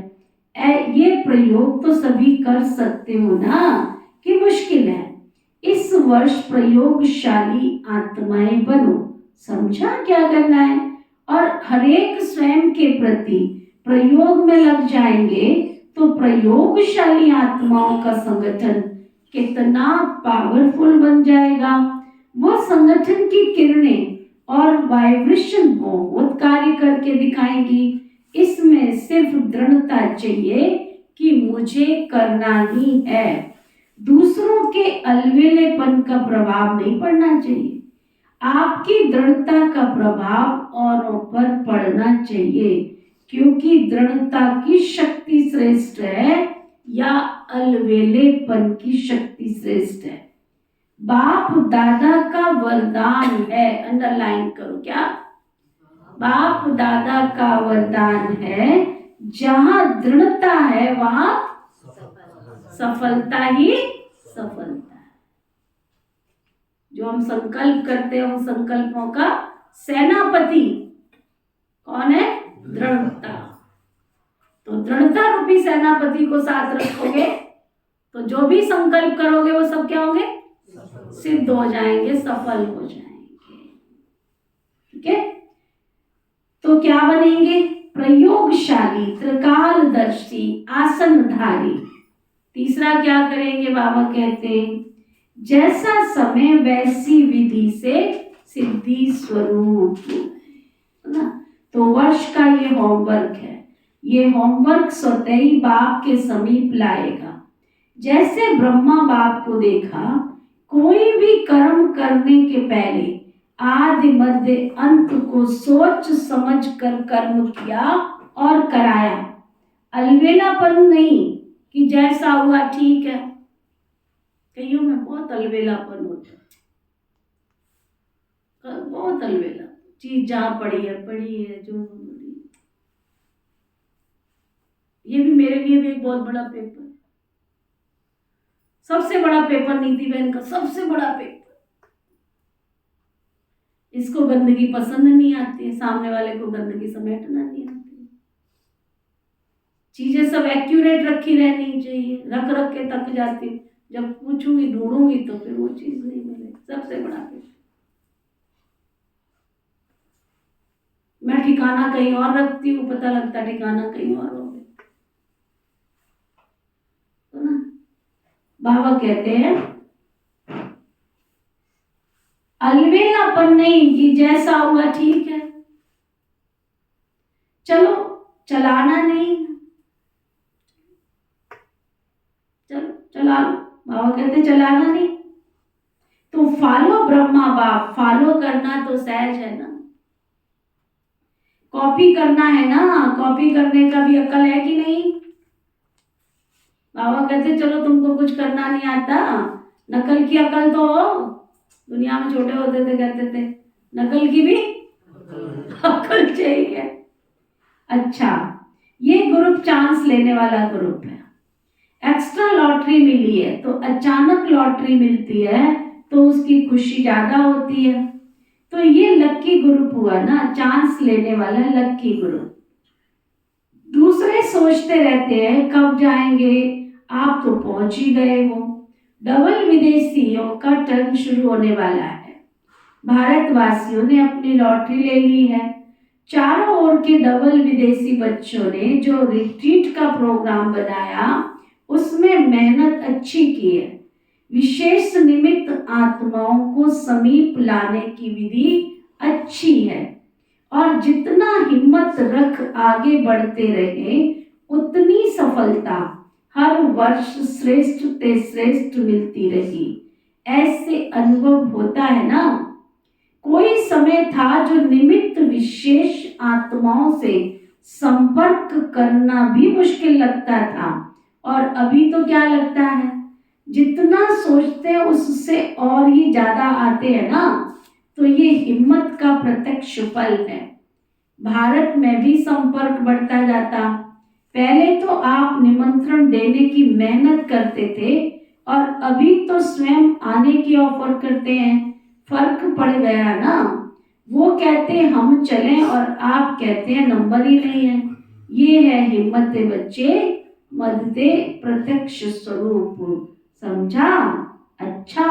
ये प्रयोग तो सभी कर सकते हो ना, कि मुश्किल है। इस वर्ष प्रयोगशाली आत्माएं बनो, समझा क्या करना है, और हरेक स्वयं के प्रति प्रयोग में लग जाएंगे तो प्रयोगशाली आत्माओं का संगठन कितना पावरफुल बन जाएगा। वो संगठन की किरणें और वाइब्रेशन बहुत कार्य करके दिखाएंगी। इसमें सिर्फ दृढ़ता चाहिए कि मुझे करना ही है, दूसरों के अलवेलेपन का प्रभाव नहीं पड़ना चाहिए। आपकी दृढ़ता का प्रभाव औरों पर पड़ना चाहिए, क्योंकि दृढ़ता की शक्ति श्रेष्ठ है या अलवेलेपन की शक्ति श्रेष्ठ है। बाप दादा का वरदान है, अंडरलाइन करो, क्या बाप दादा का वरदान है, जहां दृढ़ता है वहां सफलता ही सफलता है। जो हम संकल्प करते हैं उन संकल्पों का सेनापति कौन है, दृढ़ता। तो दृढ़ता रूपी सेनापति को साथ रखोगे तो जो भी संकल्प करोगे वो सब क्या होंगे, सिद्ध हो जाएंगे, सफल हो जाएंगे। ठीक है, तो क्या बनेंगे, प्रयोगशाली, त्रिकालदर्शी, आसनधारी। तीसरा क्या करेंगे, बाबा कहते हैं जैसा समय वैसी विधि से सिद्धि स्वरूप, है ना। तो वर्ष का ये होमवर्क है, ये होमवर्क स्वतः ही बाप के समीप लाएगा। जैसे ब्रह्मा बाप को देखा, कोई भी कर्म करने के पहले आदि मध्य अंत को सोच समझ कर कर्म किया और कराया, अलवेलापन नहीं कि जैसा हुआ ठीक है। कईयों में बहुत अलवेलापन होता है, बहुत अलबेला, चीज जहाँ पड़ी है जो बड़ी। ये भी मेरे लिए भी एक बहुत बड़ा पेपर, सबसे बड़ा पेपर नीति बहन का, सबसे बड़ा पेपर। इसको गंदगी पसंद नहीं आती है, सामने वाले को गंदगी समेटना नहीं आती है। चीजें सब एक्यूरेट रखी रहनी चाहिए, रख रख के थक जाती हूँ, जब पूछूंगी ढूंढूंगी तो फिर वो चीज नहीं मिलेगी। सबसे बड़ा पेपर, मैं ठिकाना कहीं और रखती हूँ, पता लगता ठिकाना कहीं और हो गया। तो ना बाबा कहते हैं अलबेलापन नहीं कि जैसा हुआ ठीक है, चलो चलाना नहीं, चलो चला लो। बाबा कहते चलाना नहीं तो फॉलो ब्रह्मा बाप, फॉलो करना तो सहज है ना, कॉपी करना है ना, कॉपी करने का भी अक्ल है कि नहीं। बाबा कहते चलो तुमको कुछ करना नहीं आता, नकल की अकल तो हो। दुनिया में छोटे होते थे कहते थे नकल की भी अकल चाहिए। अच्छा, ये ग्रुप चांस लेने वाला ग्रुप है। एक्स्ट्रा लॉटरी मिली है तो अचानक लॉटरी मिलती है तो उसकी खुशी ज्यादा होती है। तो ये लक्की ग्रुप हुआ ना, चांस लेने वाला लक्की ग्रुप। दूसरे सोचते रहते हैं कब जाएंगे, आप तो पहुंच ही गए हो। डबल विदेशियों का टर्न शुरू होने वाला है। भारतवासियों ने अपनी लॉटरी ले ली है। चारों ओर के डबल विदेशी बच्चों ने जो रिट्रीट का प्रोग्राम बनाया उसमें मेहनत अच्छी की है। विशेष निमित्त आत्माओं को समीप लाने की विधि अच्छी है और जितना हिम्मत रख आगे बढ़ते रहे उतनी सफलता हर वर्ष श्रेष्ठ ते श्रेष्ठ मिलती रही। ऐसे अनुभव होता है ना। कोई समय था जो निमित्त विशेष आत्माओं से संपर्क करना भी मुश्किल लगता था और अभी तो क्या लगता है, जितना सोचते हैं उससे और ही ज्यादा आते हैं ना। तो ये हिम्मत का प्रत्यक्ष फल है। भारत में भी संपर्क बढ़ता जाता। पहले तो आप निमंत्रण देने की मेहनत करते थे और अभी तो स्वयं आने की ऑफर करते हैं। फर्क पड़ गया ना। वो कहते हम चलें और आप कहते हैं नंबर ही नहीं है। ये है हिम्मत बच्चे, मददे प्रत्यक्ष स्वरूप। समझा? अच्छा,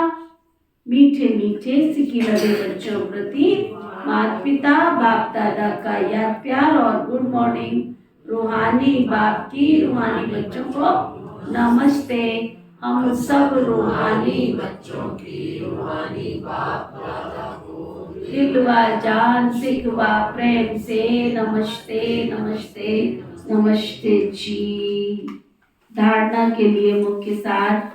मीठे मीठे सिकी लगे बच्चों प्रति माता पिता बाप दादा का याद प्यार और गुड मॉर्निंग। रूहानी बाप की रूहानी बच्चों को नमस्ते। हम सब रूहानी बच्चों की रूहानी बाप दादा को दिल व जान सिख व प्रेम से नमस्ते नमस्ते नमस्ते जी। धारणा के लिए मुख्य सार,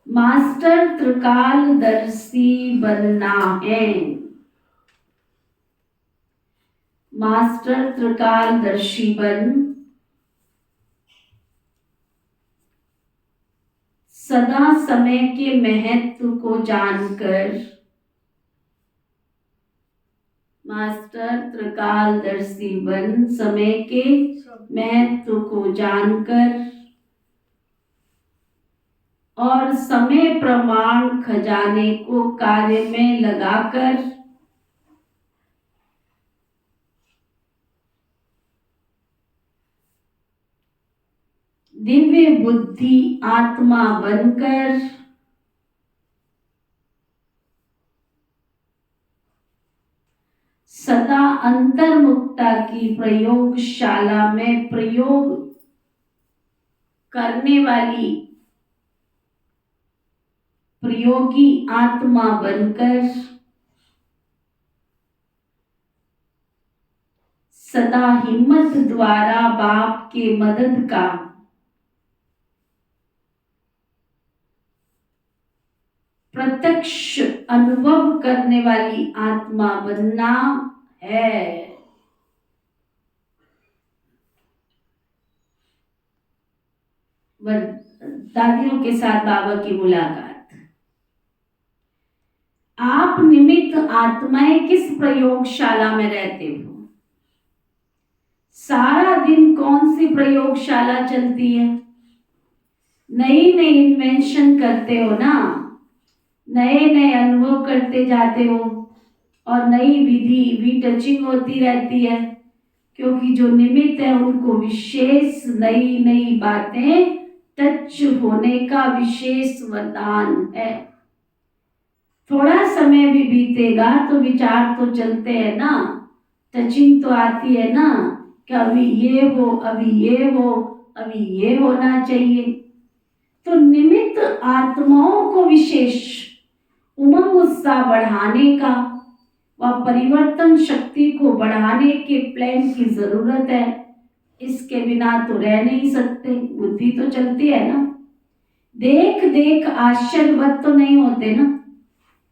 मास्टर त्रिकालदर्शी बनना है। मास्टर त्रिकालदर्शी बन सदा समय के महत्व को जानकर, मास्टर त्रिकालदर्शी बन समय के महत्व को जानकर और समय प्रमाण खजाने को कार्य में लगाकर दिव्य बुद्धि आत्मा बनकर सदा अंतर्मुक्ता की प्रयोगशाला में प्रयोग करने वाली प्रयोगी आत्मा बनकर सदा हिम्मत द्वारा बाप के मदद का प्रत्यक्ष अनुभव करने वाली आत्मा बनना है। दादियों के साथ बाबा की मुलाकात। आप निमित्त आत्माएं किस प्रयोगशाला में रहते हो? सारा दिन कौन सी प्रयोगशाला चलती है? नई नई इन्वेंशन करते हो ना, नए नए अनुभव करते जाते हो और नई विधि भी टचिंग होती रहती है, क्योंकि जो निमित्त है उनको विशेष नई नई बातें टच होने का विशेष वरदान है। थोड़ा समय भी बीतेगा तो विचार तो चलते हैं ना, टचिंग तो आती है ना कि अभी ये हो, अभी ये हो, अभी ये होना चाहिए। तो निमित्त आत्माओं को विशेष उमंग उत्साह बढ़ाने का व परिवर्तन शक्ति को बढ़ाने के प्लान की जरूरत है। इसके बिना तो रह नहीं सकते, बुद्धि तो चलती है ना। देख देख आश्चर्यवत तो नहीं होते ना,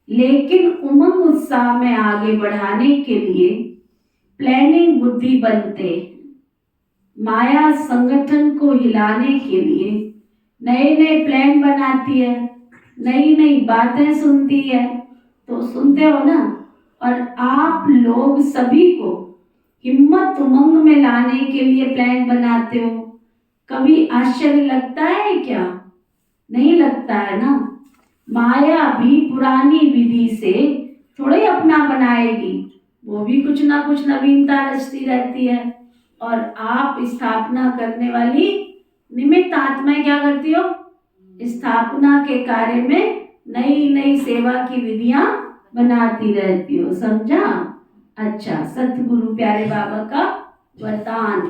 लेकिन उमंग उत्साह में आगे बढ़ाने के लिए प्लानिंग बुद्धि बनते। माया संगठन को हिलाने के लिए नए नए प्लान बनाती है, नई नई बातें सुनती है। तो सुनते हो ना, और आप लोग सभी को हिम्मत उमंग में लाने के लिए प्लान बनाते हो। कभी आश्चर्य लगता है क्या? नहीं लगता है ना। माया भी पुरानी विधि से थोड़े अपना बनाएगी, वो भी कुछ ना कुछ नवीनता रचती रहती है। और आप स्थापना करने वाली निमित्त आत्माएं क्या करती हो? स्थापना के कार्य में नई नई सेवा की विधियां बनाती रहती हो। समझा? अच्छा, सतगुरु प्यारे बाबा का वरदान,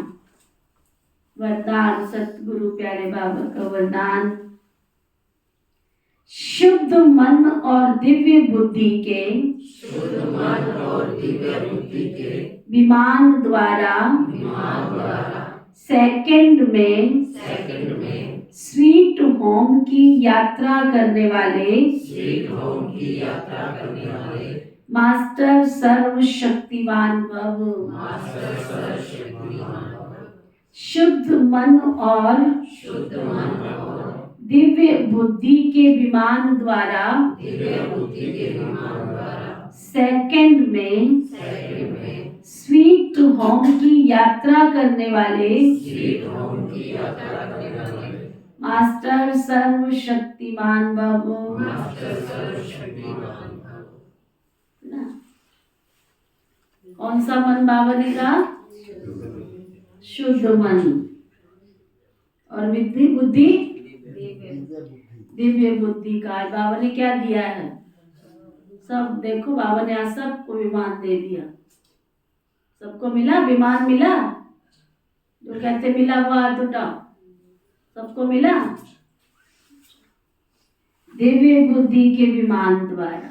वरदान सतगुरु प्यारे बाबा का वरदान। शुद्ध मन और दिव्य बुद्धि के विमान द्वारा सेकंड में स्वीट होम की यात्रा करने वाले मास्टर सर्वशक्तिमान भव। शुद्ध मन और दिव्य बुद्धि के विमान द्वारा सेकंड में स्वीट होम की यात्रा करने वाले मास्टर सर्वशक्तिमान बाबू। कौन सा मन बाबा ने कहा? शुद्ध मन। और विधि बुद्धि दिव्य बुद्धि का बाबा ने क्या दिया है? सब देखो, बाबा ने आज सबको विमान दे दिया। सबको मिला विमान, मिला? जो कहते मिला वो हाथ उठाओ। सबको मिला दिव्य बुद्धि के विमान द्वारा।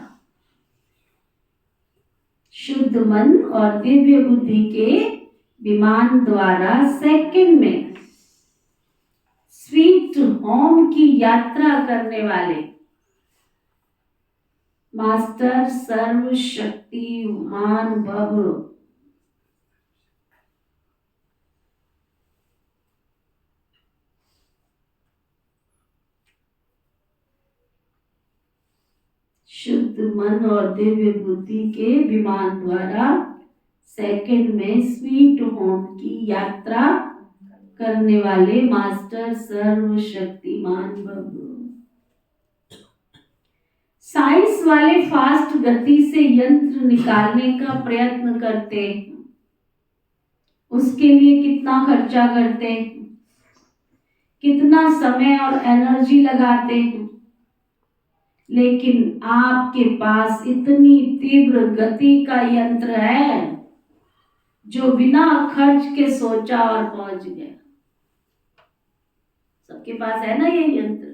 शुद्ध मन और दिव्य बुद्धि के विमान द्वारा सेकंड में स्वीट होम की यात्रा करने वाले मास्टर सर्वशक्तिमान भव। शुद्ध मन और दिव्य बुद्धि के विमान द्वारा सेकंड में स्वीट होम की यात्रा करने वाले मास्टर सर्वशक्तिमान भव। साइंस वाले फास्ट गति से यंत्र निकालने का प्रयत्न करते हैं, उसके लिए कितना खर्चा करते हैं, कितना समय और एनर्जी लगाते हैं। लेकिन आपके पास इतनी तीव्र गति का यंत्र है जो बिना खर्च के सोचा और पहुंच गया। सबके पास है ना ये यंत्र।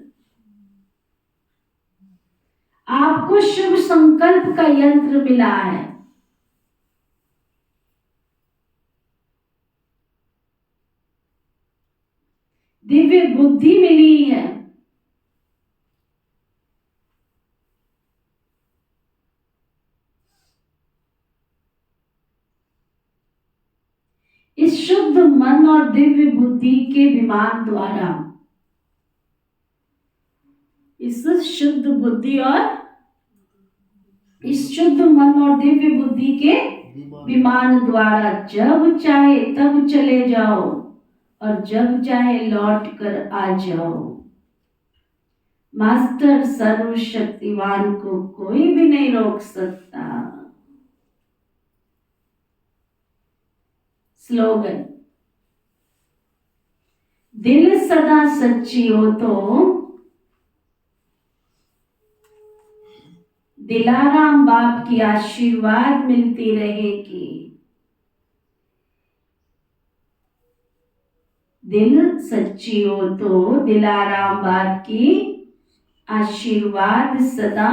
आपको शुभ संकल्प का यंत्र मिला है। दिव्य बुद्धि मिली है। इस शुद्ध मन और दिव्य बुद्धि के विमान द्वारा, इस शुद्ध बुद्धि और इस शुद्ध मन और दिव्य बुद्धि के विमान द्वारा जब चाहे तब चले जाओ और जब चाहे लौट कर आ जाओ। मास्टर सर्वशक्तिवान को कोई भी नहीं रोक सकता। स्लोगन, दिल सदा सच्ची हो तो दिलाराम बाप की आशीर्वाद मिलती रहेगी। दिल सच्ची हो तो दिलाराम बाप की आशीर्वाद सदा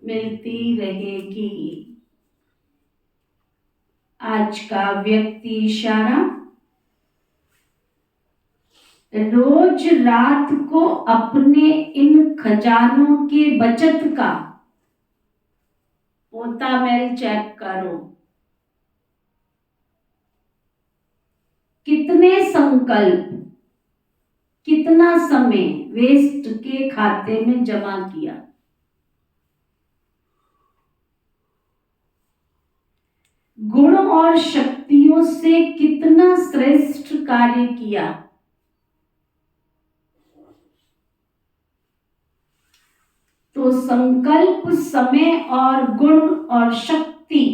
मिलती रहेगी। आज का व्यक्ति इशारा, रोज रात को अपने इन खजानों के बचत का पोता मेल चेक करो। कितने संकल्प, कितना समय वेस्ट के खाते में जमा किया। गुण और शक्तियों से कितना श्रेष्ठ कार्य किया। तो संकल्प, समय और गुण और शक्ति,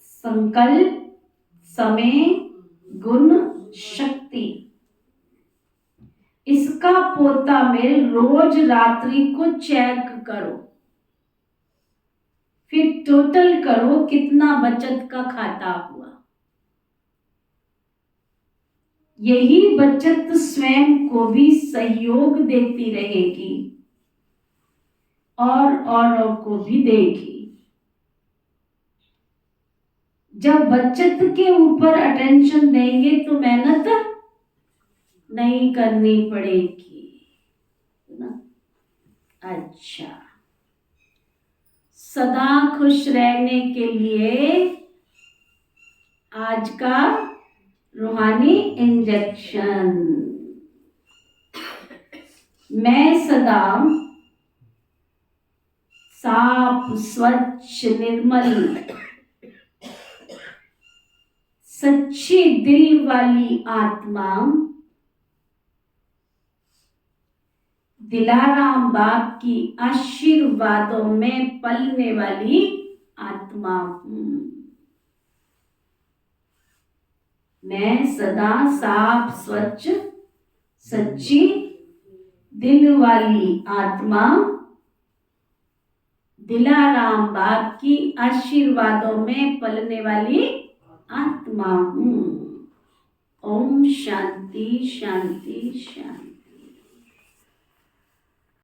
संकल्प, समय, गुण, शक्ति, इसका पोता मेल रोज रात्रि को चेक करो। फिर टोटल करो कितना बचत का खाता हुआ। यही बचत स्वयं को भी सहयोग देती रहेगी और औरों को भी देगी। जब बचत के ऊपर अटेंशन देंगे तो मेहनत नहीं करनी पड़ेगी ना। अच्छा, सदा खुश रहने के लिए आज का रूहानी इंजेक्शन। मैं सदा साफ, स्वच्छ, निर्मल, सच्ची दिल वाली आत्मा, दिलाराम बाप की आशीर्वादों में पलने वाली आत्मा हूं। मैं सदा साफ, स्वच्छ, सच्ची दिल वाली आत्मा, दिलाराम बाप की आशीर्वादों में पलने वाली आत्मा हूं। ओम शांति शांति शांति।